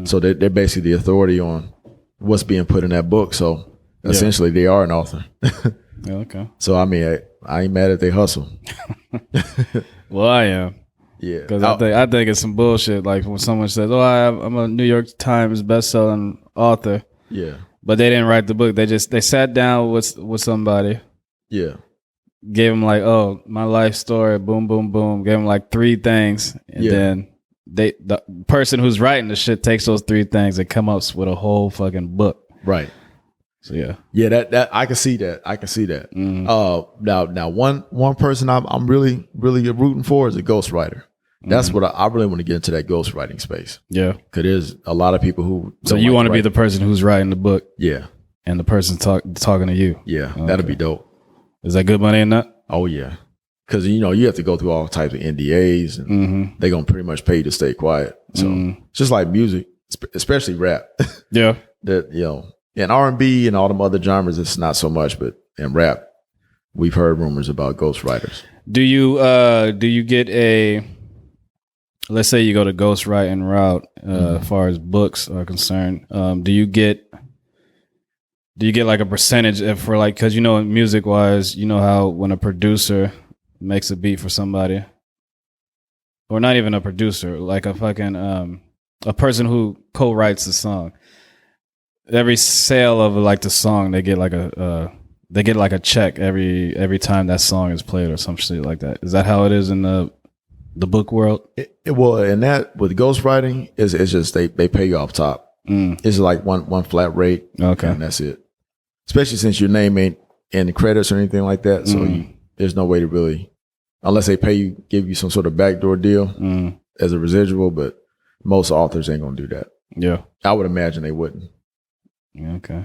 So they're basically the authority on what's being put in that book. So essentially, they are an author. Okay. So I mean, I ain't mad at they hustle. Well, I am. Yeah, because I think it's some bullshit. Like when someone says, "Oh, I'm a New York Times best-selling author," yeah, but they didn't write the book. They sat down with somebody. Yeah. Gave him like, oh, my life story, boom, boom, boom. Gave him like 3 things, and then the person who's writing the shit takes those 3 things and come up with a whole fucking book. Right. So yeah, that I can see that. Now one person I'm really rooting for is a ghostwriter. That's what I really want to get into, that ghostwriting space. Yeah, because there's a lot of people who. So you want to be the person who's writing the book? Yeah, and the person talking to you. Yeah, that'd be dope. Is that good money in that? Oh yeah, because you have to go through all types of NDAs, and they're gonna pretty much pay you to stay quiet. So just like music, especially rap. Yeah, that and R&B and all them other genres, it's not so much, but in rap, we've heard rumors about ghostwriters. Do you get a? Let's say you go to ghostwriting route as far as books are concerned. Do you get like a percentage for like, because music wise, how when a producer makes a beat for somebody, or not even a producer, like a fucking a person who co-writes the song, every sale of like the song, they get like a check every time that song is played or some shit like that. Is that how it is in the book world? Well, and that with ghostwriting it's just they pay you off top. It's like one flat rate. Okay, and that's it. Especially since your name ain't in the credits or anything like that, so there's no way to really, unless they give you some sort of backdoor deal as a residual. But most authors ain't gonna do that. Yeah, I would imagine they wouldn't. Okay.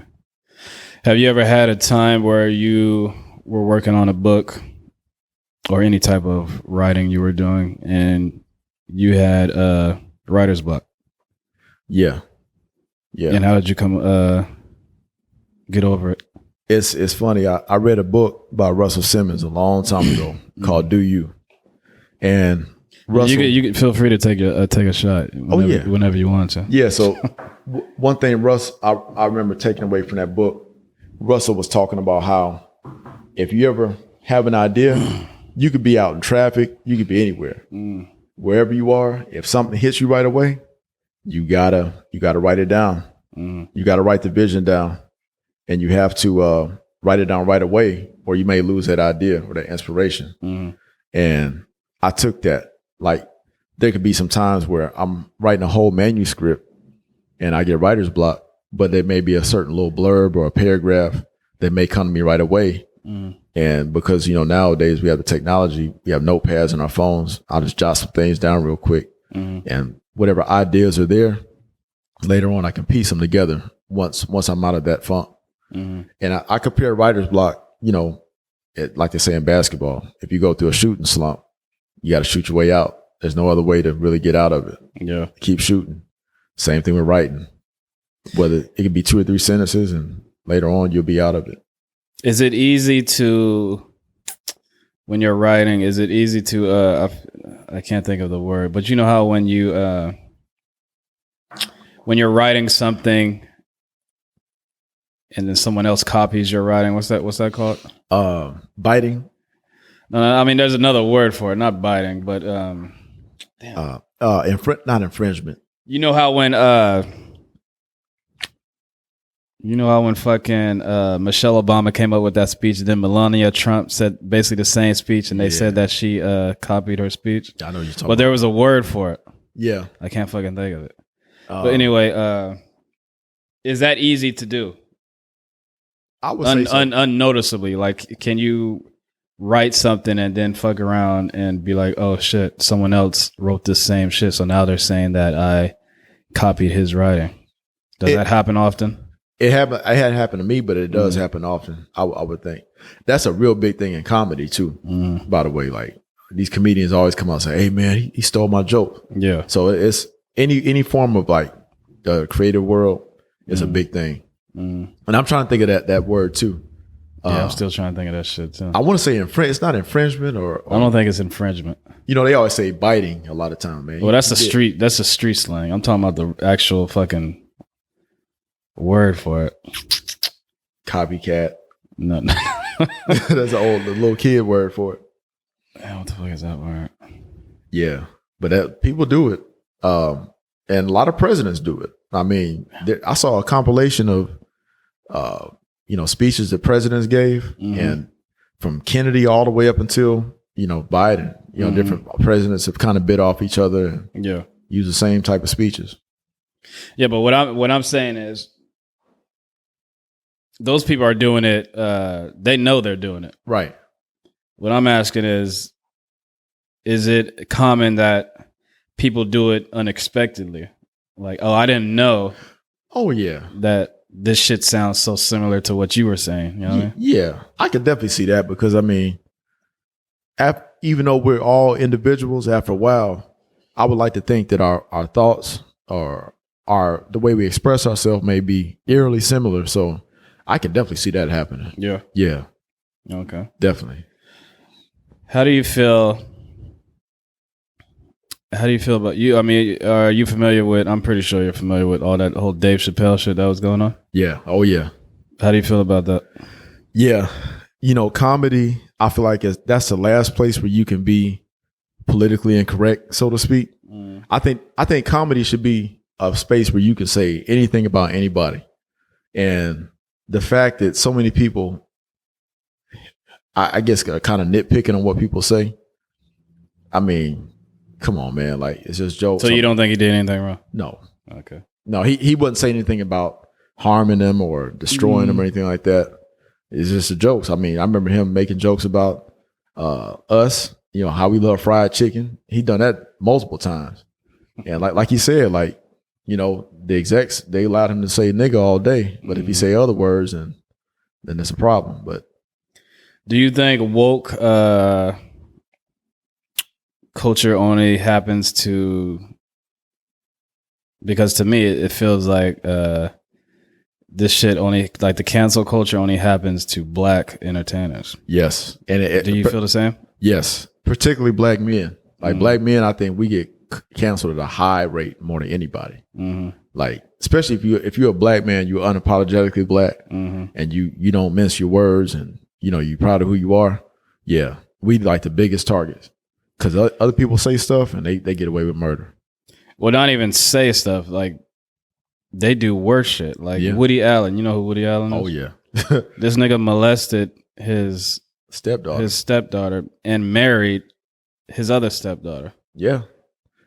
Have you ever had a time where you were working on a book or any type of writing you were doing and you had writer's block? Yeah. And how did you get over it? It's funny. I read a book by Russell Simmons a long time ago called "Do You," and Russell. You can feel free to take a shot. Whenever you want to. Yeah. So one thing, I remember taking away from that book. Russell was talking about how if you ever have an idea, you could be out in traffic, you could be anywhere, wherever you are. If something hits you right away, you gotta write it down. You gotta write the vision down. And you have to write it down right away, or you may lose that idea or that inspiration. And I took that. Like, there could be some times where I'm writing a whole manuscript and I get writer's block, but there may be a certain little blurb or a paragraph that may come to me right away. And because, nowadays we have the technology, we have notepads on our phones, I'll just jot some things down real quick. And whatever ideas are there, later on I can piece them together once I'm out of that funk. And I compare writer's block, like they say in basketball, if you go through a shooting slump, you got to shoot your way out. There's no other way to really get out of it. Yeah. Keep shooting. Same thing with writing. Whether it could be 2 or 3 sentences and later on you'll be out of it. Is it easy to, when you're writing, I can't think of the word, but you know how when you're writing something and then someone else copies your writing. What's that called? Biting. No, I mean there's another word for it, not biting, but not infringement. You know how when fucking Michelle Obama came up with that speech, and then Melania Trump said basically the same speech, and they said that she copied her speech. I know you're talking. But there was a word for it. Yeah, I can't fucking think of it. But anyway, is that easy to do? I would say so. Unnoticeably. Like, can you write something and then fuck around and be like, oh shit, someone else wrote this same shit, so now they're saying that I copied his writing. Does that happen often? It had happened to me, but it does happen often. I would think that's a real big thing in comedy too. By the way, like these comedians always come out and say, "Hey man, he stole my joke." Yeah. So it's any form of like the creative world is a big thing. And I'm trying to think of that word too. Yeah, I'm still trying to think of that shit too. I want to say it's not infringement or I don't think it's infringement. You know, they always say biting a lot of time, man. Well, that's a street. That's a street slang. I'm talking about the actual fucking word for it. Copycat. No. That's the little kid word for it. What the fuck is that word? Yeah, but people do it, and a lot of presidents do it. I mean, I saw a compilation of, speeches that presidents gave, and from Kennedy all the way up until Biden. Different presidents have kind of bit off each other and use the same type of speeches. Yeah, but what I'm saying is, those people are doing it. They know they're doing it. Right. What I'm asking is it common that people do it unexpectedly? Like, oh, I didn't know. Oh, yeah. That this shit sounds so similar to what you were saying. You know what I mean? Yeah, I could definitely see that because, I mean, even though we're all individuals, after a while, I would like to think that our thoughts or the way we express ourselves may be eerily similar. So I can definitely see that happening. Yeah. Yeah. Okay. Definitely. How do you feel about you? I mean, are you familiar with, I'm pretty sure you're familiar with all that whole Dave Chappelle shit that was going on? Yeah. Oh, yeah. How do you feel about that? Yeah. Comedy, I feel like that's the last place where you can be politically incorrect, so to speak. I think comedy should be a space where you can say anything about anybody. And the fact that so many people, I guess, are kind of nitpicking on what people say. I mean, come on, man. Like, it's just jokes. So you don't think he did anything wrong? No. Okay. No, he wouldn't say anything about harming them or destroying them or anything like that. It's just the jokes. I mean, I remember him making jokes about us, how we love fried chicken. He done that multiple times. And like he said, like, the execs, they allowed him to say nigga all day. But if he say other words, then it's a problem. But do you think woke culture only happens to, because to me it feels like this shit only, like the cancel culture only happens to black entertainers. Yes. And do you feel the same? Yes. Particularly black men. Like black men, I think we get canceled at a high rate more than anybody. Like, especially if you're a black man, you're unapologetically black and you don't mince your words and you're proud of who you are. Yeah. We like the biggest targets because other people say stuff and they get away with murder. Well, not even say stuff, like they do worse shit. Like Woody Allen, you know who Woody Allen is? Oh yeah. This nigga molested his stepdaughter and married his other stepdaughter. Yeah.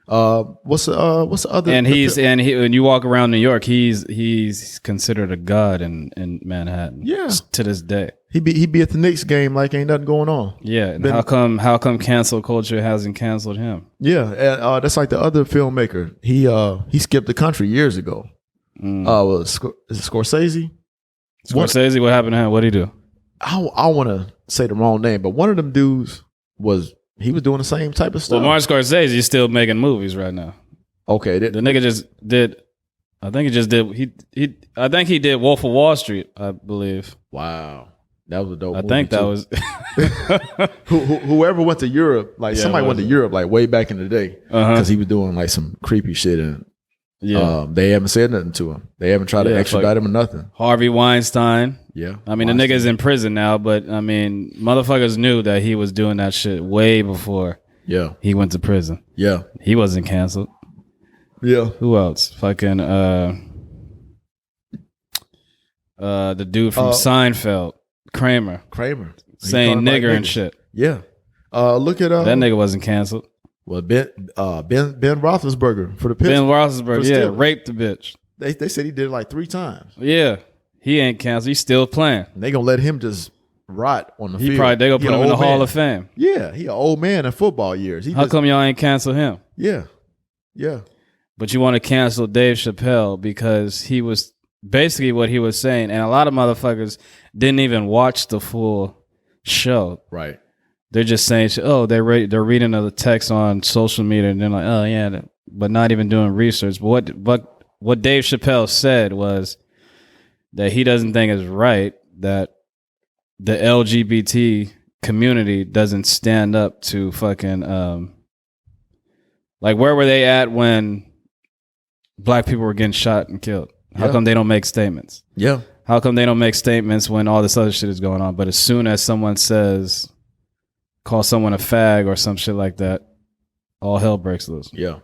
What's the other? And when you walk around New York, he's considered a god in Manhattan. Yeah. To this day. He be at the Knicks game like ain't nothing going on. Yeah. And how come cancel culture hasn't canceled him? Yeah. And, that's like the other filmmaker. He skipped the country years ago. Is it Scorsese? Scorsese, what happened to him? What'd he do? I want to say the wrong name, but one of them dudes was doing the same type of stuff. Well, Martin Scorsese is still making movies right now. Okay. The nigga just did, I think he did Wolf of Wall Street, I believe. Wow. That was a dope movie. I think that was whoever went to Europe, like somebody went to Europe like way back in the day because he was doing like some creepy shit and they haven't said nothing to him. They haven't tried to extradite him or nothing. Harvey Weinstein. Yeah. I mean, the nigga's in prison now, but I mean, motherfuckers knew that he was doing that shit way before he went to prison. Yeah. He wasn't canceled. Yeah. Who else? Fucking the dude from Seinfeld, Kramer. Saying nigger and shit. Yeah. Look at that nigga wasn't canceled. Well, Ben Roethlisberger for the Pittsburgh. Ben Roethlisberger, raped the bitch. They said he did it like 3 times. Yeah, he ain't canceled. He's still playing. And they gonna let him just rot on the field. They gonna put him in the Hall of Fame. Yeah, he an old man in football years. How come y'all ain't cancel him? Yeah. But you want to cancel Dave Chappelle because he was basically what he was saying, and a lot of motherfuckers didn't even watch the full show. Right. They're just saying, oh, they're reading the text on social media, and they're like, oh yeah, but not even doing research. But what Dave Chappelle said was that he doesn't think it's right that the LGBT community doesn't stand up to fucking like where were they at when black people were getting shot and killed? How come they don't make statements? Yeah. How come they don't make statements when all this other shit is going on? But as soon as someone says, call someone a fag or some shit like that, all hell breaks loose. Yeah.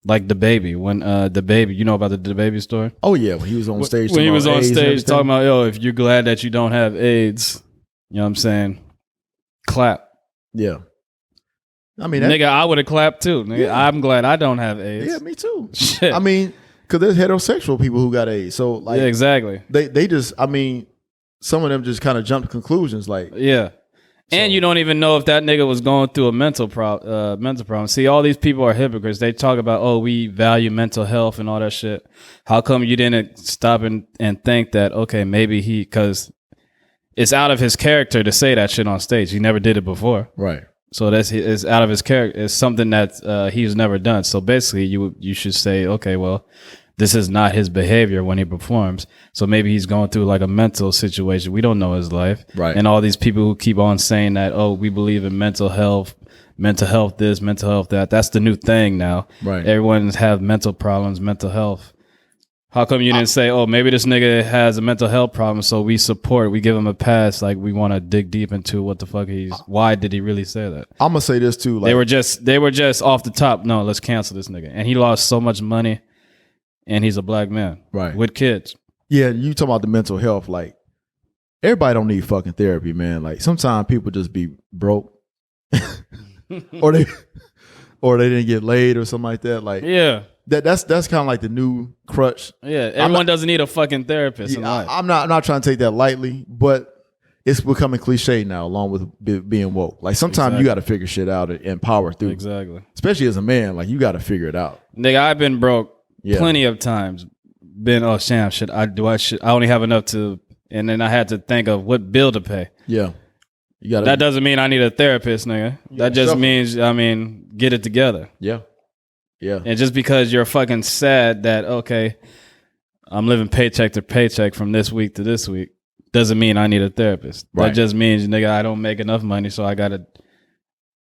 Like the baby, when the baby, you know about the baby story? Oh yeah, when he was on stage. When he was on stage talking about, yo, if you're glad that you don't have AIDS, you know what I'm saying? Clap. Yeah. I mean, nigga, I would have clapped too. Nigga, yeah. I'm glad I don't have AIDS. Yeah, me too. Shit. I mean, because there's heterosexual people who got AIDS. So like, yeah, exactly. They just, I mean, some of them just kind of jump to conclusions. Like, yeah. And you don't even know if that nigga was going through a mental problem. See, all these people are hypocrites. They talk about, oh, we value mental health and all that shit. How come you didn't stop and think that, okay, maybe because it's out of his character to say that shit on stage. He never did it before. Right. So it's out of his character. It's something that he's never done. So basically, you should say, okay, well, this is not his behavior when he performs. So maybe he's going through like a mental situation. We don't know his life. Right. And all these people who keep on saying that, oh, we believe in mental health this, mental health that. That's the new thing now. Right. Everyone's have mental problems, mental health. How come you didn't say, oh, maybe this nigga has a mental health problem, so we give him a pass, like we want to dig deep into what the fuck why did he really say that? I'm gonna say this too. Like, they were just off the top. No, let's cancel this nigga. And he lost so much money, and he's a black man, right, with kids. Yeah, you talking about the mental health? Like, everybody don't need fucking therapy, man. Like, sometimes people just be broke, or they didn't get laid or something like that. Like, yeah. That's kind of like the new crutch. Yeah, everyone doesn't need a fucking therapist in life. I'm not trying to take that lightly, but it's becoming cliche now, along with being woke. Like, sometimes you got to figure shit out and power through. Exactly. Especially as a man, like, you got to figure it out. Nigga, I've been broke plenty of times. Shit. I only have enough to, and then I had to think of what bill to pay. Yeah. That doesn't mean I need a therapist, nigga. That just means, get it together. Yeah. Yeah. And just because you're fucking sad that, okay, I'm living paycheck to paycheck from this week to this week, doesn't mean I need a therapist. Right. That just means, nigga, I don't make enough money, so I got to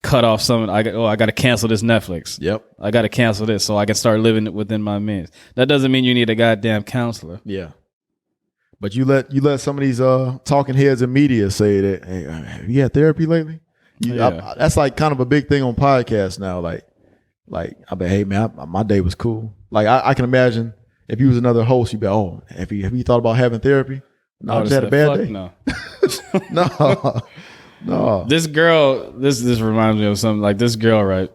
cut off some. I got to cancel this Netflix. Yep. I got to cancel this so I can start living within my means. That doesn't mean you need a goddamn counselor. Yeah. But you let some of these talking heads in media say that, hey, have you had therapy lately? That's like kind of a big thing on podcasts now. Like, I bet, hey man, my day was cool. Like, I can imagine if you was another host, you'd be, oh, have you thought about having therapy? No, I just had a bad day. No. No. This girl, this reminds me of something. Like, this girl, right?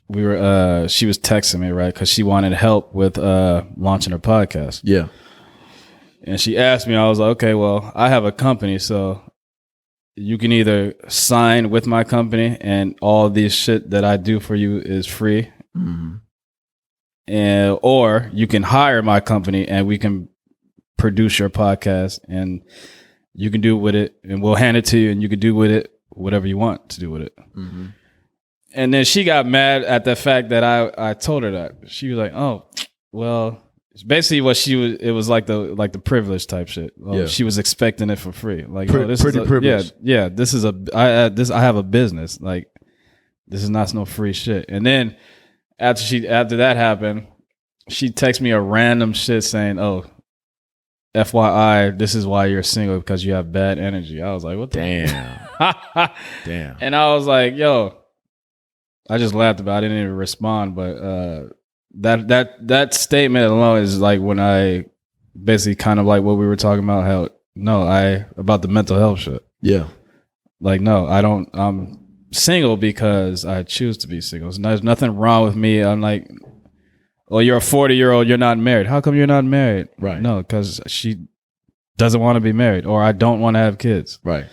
We were, she was texting me, right? Because she wanted help with launching her podcast. Yeah. And she asked me, I was like, okay, well, I have a company, so you can either sign with my company and all this shit that I do for you is free. Mm-hmm. Or you can hire my company and we can produce your podcast and you can do with it and we'll hand it to you and you can do with it whatever you want to do with it. Mm-hmm. And then she got mad at the fact that I told her that. She was like, oh, well, basically what it was like the privilege type shit. She was expecting it for free. Like, this pretty is privileged. Yeah. This is I have a business. Like, this is not no free shit. And then after that happened, she texted me a random shit saying, "Oh, FYI, this is why you're single because you have bad energy." I was like, "What the damn, damn?" And I was like, "Yo," I just laughed about it. I didn't even respond, but that statement alone is like when I basically kind of like what we were talking about. About the mental health shit. Yeah. Like, no, I don't. I'm single because I choose to be single. So there's nothing wrong with me. I'm like, oh, you're a 40-year-old. You're not married. How come you're not married? Right. No, because she doesn't want to be married, or I don't want to have kids. Right.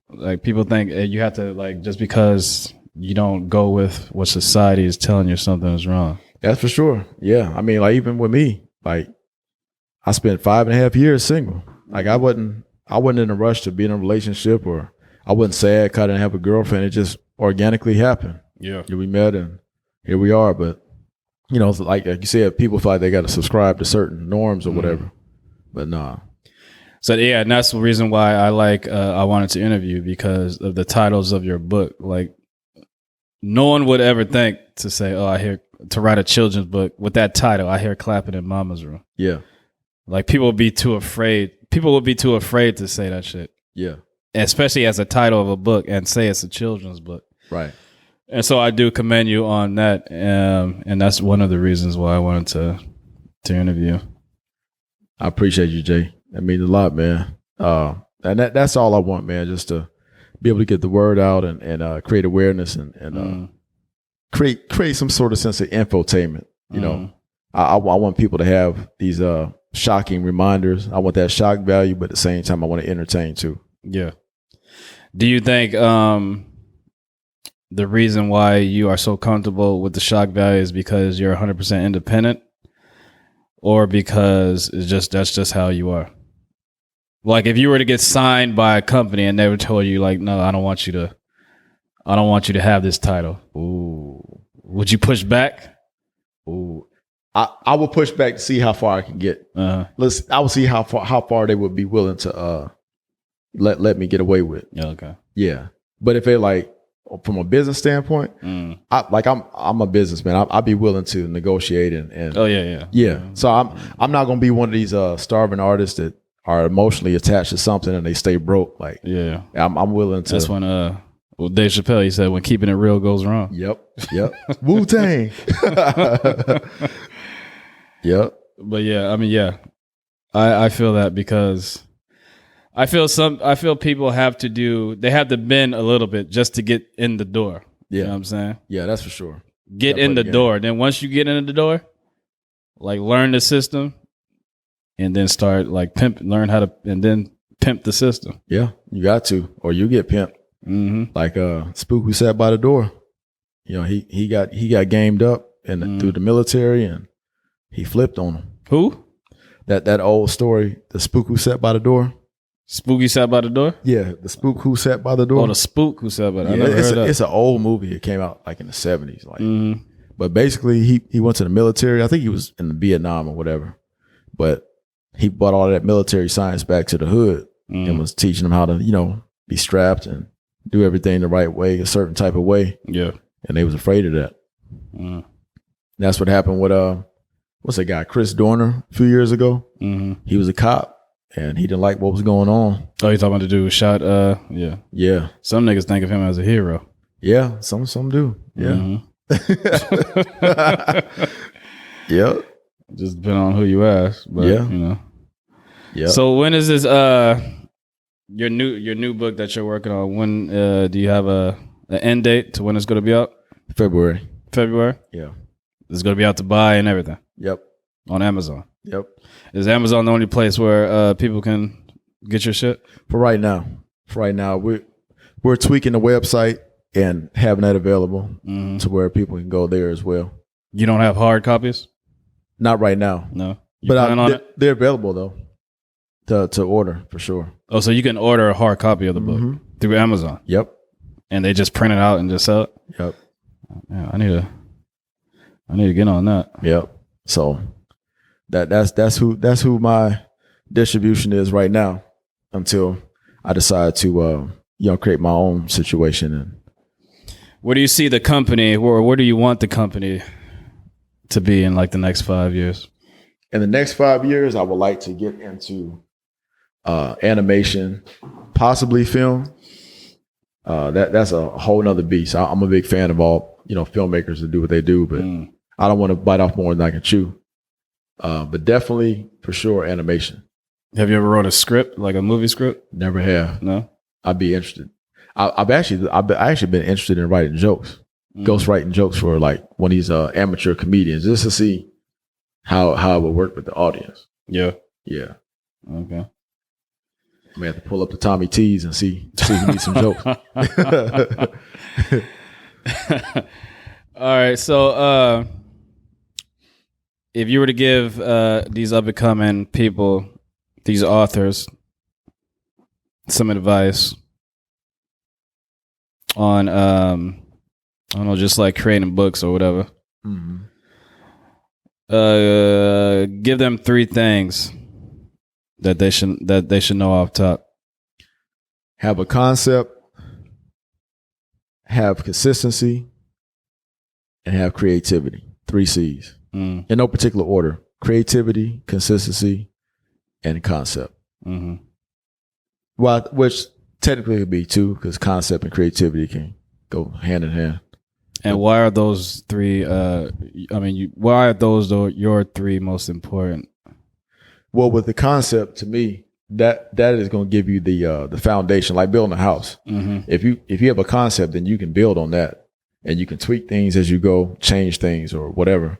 Like, people think you have to, like, just because you don't go with what society is telling you something is wrong. That's for sure. Yeah. I mean, like, even with me, like, I spent 5.5 years single. Like, I wasn't in a rush to be in a relationship, or I wasn't sad because I didn't have a girlfriend. It just organically happened. Yeah. We met and here we are. But, you know, like you said, people feel like they got to subscribe to certain norms or whatever. But nah. So yeah, and that's the reason why I wanted to interview, because of the titles of your book. Like, no one would ever think to say, "Oh, to write a children's book with that title. I hear clapping in Mama's room." Yeah. Like, people would be too afraid. People would be too afraid to say that shit. Yeah. Especially as a title of a book, and say it's a children's book. Right. And so I do commend you on that, and that's one of the reasons why I wanted to interview. I appreciate you, Jay. That means a lot, man. And that's all I want, man, just to be able to get the word out and create awareness and create some sort of sense of infotainment. You know, I want people to have these shocking reminders. I want that shock value, but at the same time, I want to entertain too. Yeah. Do you think the reason why you are so comfortable with the shock value is because you're 100% independent, or because that's just how you are? Like, if you were to get signed by a company and they would tell you, like, no, I don't want you to have this title. Ooh. Would you push back? Ooh. I will push back to see how far I can get. I will see how far they would be willing to let me get away with. Yeah, okay. Yeah. But if they're like, from a business standpoint, I'm a businessman. I'd be willing to negotiate and oh yeah. So I'm not gonna be one of these starving artists that are emotionally attached to something and they stay broke. Like, yeah, I'm willing to. That's when Dave Chappelle, he said, when keeping it real goes wrong. Yep. Wu-Tang. Yep. But yeah, I mean, yeah, I feel that, because I feel people have to bend a little bit just to get in the door. Yeah. You know what I'm saying? Yeah, that's for sure. Get in the door. Then once you get in the door, like, learn the system, and then start like learn how to, and then pimp the system. Yeah, you got to, or you get pimped. Mm-hmm. Like Spook, who sat by the door. You know, he got gamed up and through the military, and he flipped on him. Who? That old story, the Spook who sat by the door. Spooky sat by the door? Yeah, the Spook who sat by the door. Oh, the Spook who sat by the door. Yeah, I never heard that. It's an old movie. It came out like in the 70s. Like, but basically he went to the military. I think he was in Vietnam or whatever. But he brought all that military science back to the hood and was teaching them how to, you know, be strapped and do everything the right way, a certain type of way. Yeah. And they was afraid of that. That's what happened with what's that guy, Chris Dorner, a few years ago. He was a cop and he didn't like what was going on. Oh, you talking about the dude who shot? Yeah. Yeah. Some niggas think of him as a hero. Yeah, some do. Yeah. Yep. Just depending on who you ask. But, you know. Yeah. So when is this your new book that you're working on? When do you have an end date to when it's going to be out? February. Yeah. It's going to be out to buy and everything. Yep. On Amazon. Yep. Is Amazon the only place where people can get your shit? For right now, we're tweaking the website and having that available to where people can go there as well. You don't have hard copies? Not right now. No. But they're available though to order for sure. Oh, so you can order a hard copy of the book through Amazon? Yep. And they just print it out and just sell it? Yep. Yeah, I need to get on that. Yep. So that's who my distribution is right now until I decide to create my own situation. And where do you see the company, or where do you want the company to be in like the next 5 years? In the next 5 years, I would like to get into animation, possibly film. That's a whole nother beast. I'm a big fan of all, filmmakers that do what they do, but I don't want to bite off more than I can chew. But definitely, for sure, animation. Have you ever wrote a script, like a movie script? Never have. No? I'd be interested. I've actually been interested in writing jokes, ghost writing jokes for like one of these amateur comedians, just to see how it would work with the audience. Yeah. Yeah. Okay. I may have to pull up the Tommy T's and see if he needs some jokes. All right. So if you were to give these up and coming people, these authors, some advice on I don't know, just like creating books or whatever. Give them 3 things that they should know off top? Have a concept, have consistency, and have creativity. 3 C's. In no particular order. Creativity, consistency, and concept. Well, which technically would be 2, because concept and creativity can go hand in hand. And why are those 3? Why are those your 3 most important? Well, with the concept, to me, that is going to give you the foundation, like building a house. If you have a concept, then you can build on that, and you can tweak things as you go, change things or whatever.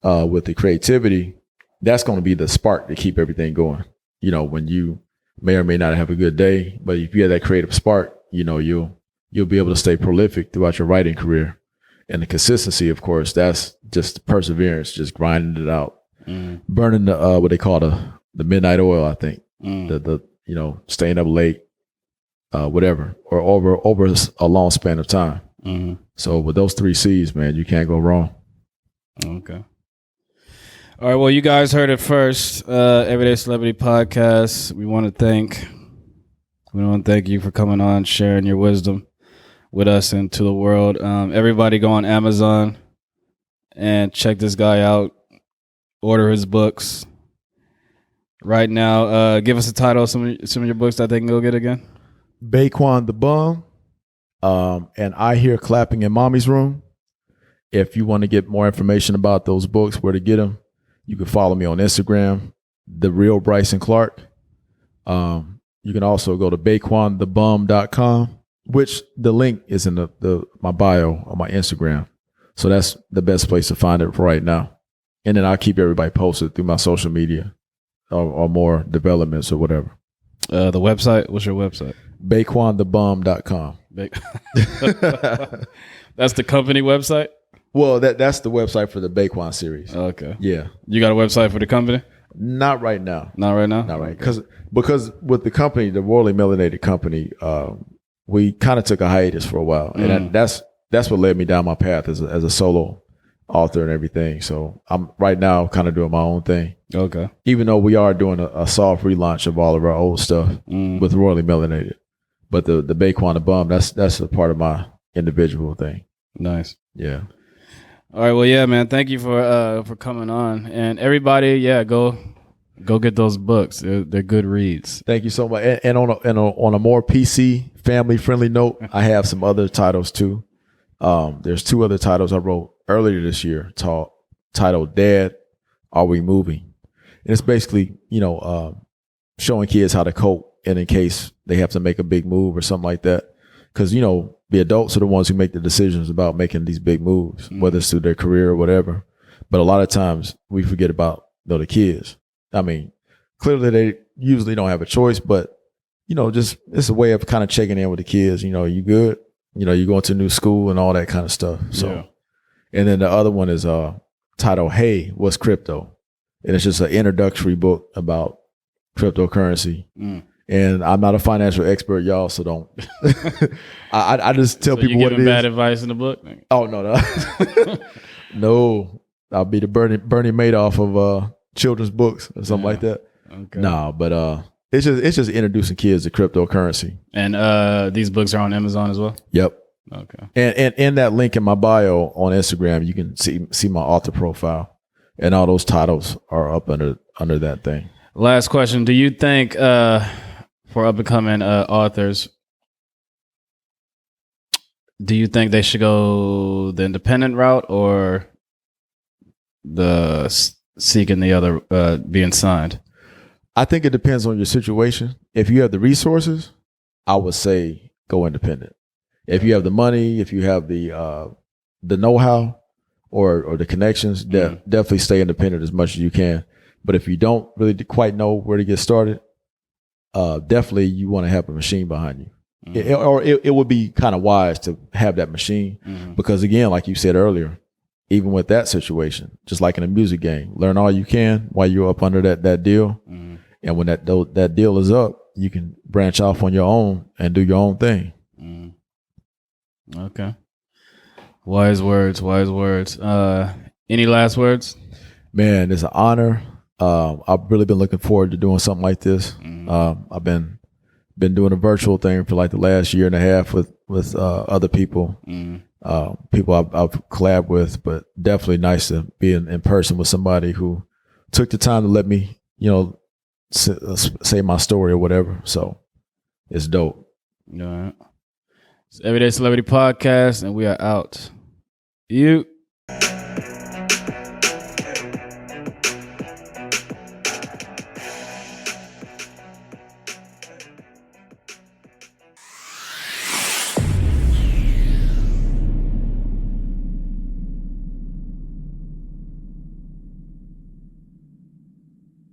With the creativity, that's going to be the spark to keep everything going. When you may or may not have a good day, but if you have that creative spark, you'll be able to stay prolific throughout your writing career. And the consistency, of course, that's just perseverance, just grinding it out, burning the what they call the midnight oil. I think the staying up late, whatever, or over a long span of time. So with those 3 C's, man, you can't go wrong. Okay. All right. Well, you guys heard it first. Everyday Celebrity Podcast. We want to thank you for coming on, sharing your wisdom with us and to the world. Everybody go on Amazon and check this guy out. Order his books right now. Give us a title of some of your books that they can go get again. Ba'Quan the Bum, and I Hear Clapping in Mommy's Room. If you want to get more information about those books, where to get them, you can follow me on Instagram, The Real Bryson Clark. You can also go to Ba'QuanTheBum.com, which the link is in my bio on my Instagram. So that's the best place to find it for right now. And then I'll keep everybody posted through my social media or more developments or whatever. The website, what's your website? Ba'QuanTheBum.com. That's the company website? Well, that's the website for the Ba'Quan series. Okay. Yeah. You got a website for the company? Not right now. Not right now? Not right. Because with the company, the Royally Melanated Company, we kind of took a hiatus for a while. And that's what led me down my path as a solo author and everything. So I'm right now kind of doing my own thing. Okay. Even though we are doing a soft relaunch of all of our old stuff with Royally Melanated. But the Ba'Quan the Bum, that's a part of my individual thing. Nice. Yeah. All right. Well, yeah, man. Thank you for coming on, and everybody, yeah, go get those books. They're good reads. Thank you so much. And on a more PC family friendly note, I have some other titles too. There's 2 other titles I wrote earlier this year titled "Dad, Are We Moving?" And it's basically showing kids how to cope, and in case they have to make a big move or something like that, because the adults are the ones who make the decisions about making these big moves, whether it's through their career or whatever. But a lot of times we forget about the kids. I mean, clearly they usually don't have a choice, but just it's a way of kind of checking in with the kids. You good? You going to a new school and all that kind of stuff. So, yeah. And then the other one is titled "Hey, What's Crypto?" And it's just an introductory book about cryptocurrency. And I'm not a financial expert, y'all, so don't. I just tell people what it is. Bad advice in the book? Oh no. No, I'll be the Bernie Madoff of children's books or something like that. Okay. No, but it's just introducing kids to cryptocurrency. And these books are on Amazon as well? Yep. Okay. And in that link in my bio on Instagram, you can see my author profile, and all those titles are up under that thing. Last question: do you think for up and coming authors, do you think they should go the independent route or the seeking the other being signed? I think it depends on your situation. If you have the resources, I would say go independent. If you have the money, if you have the know-how or the connections, definitely stay independent as much as you can. But if you don't really quite know where to get started, definitely you want to have a machine behind you. It would be kind of wise to have that machine because, again, like you said earlier, even with that situation, just like in a music game, learn all you can while you're up under that deal. And when that deal is up, you can branch off on your own and do your own thing. Okay. Wise words. Any last words? Man, it's an honor I've really been looking forward to doing something like this. I've been doing a virtual thing for like the last year and a half with other people, people I've collabed with, but definitely nice to be in person with somebody who took the time to let me, say my story or whatever. So it's dope. All right. It's Everyday Celebrity Podcast, and we are out. You.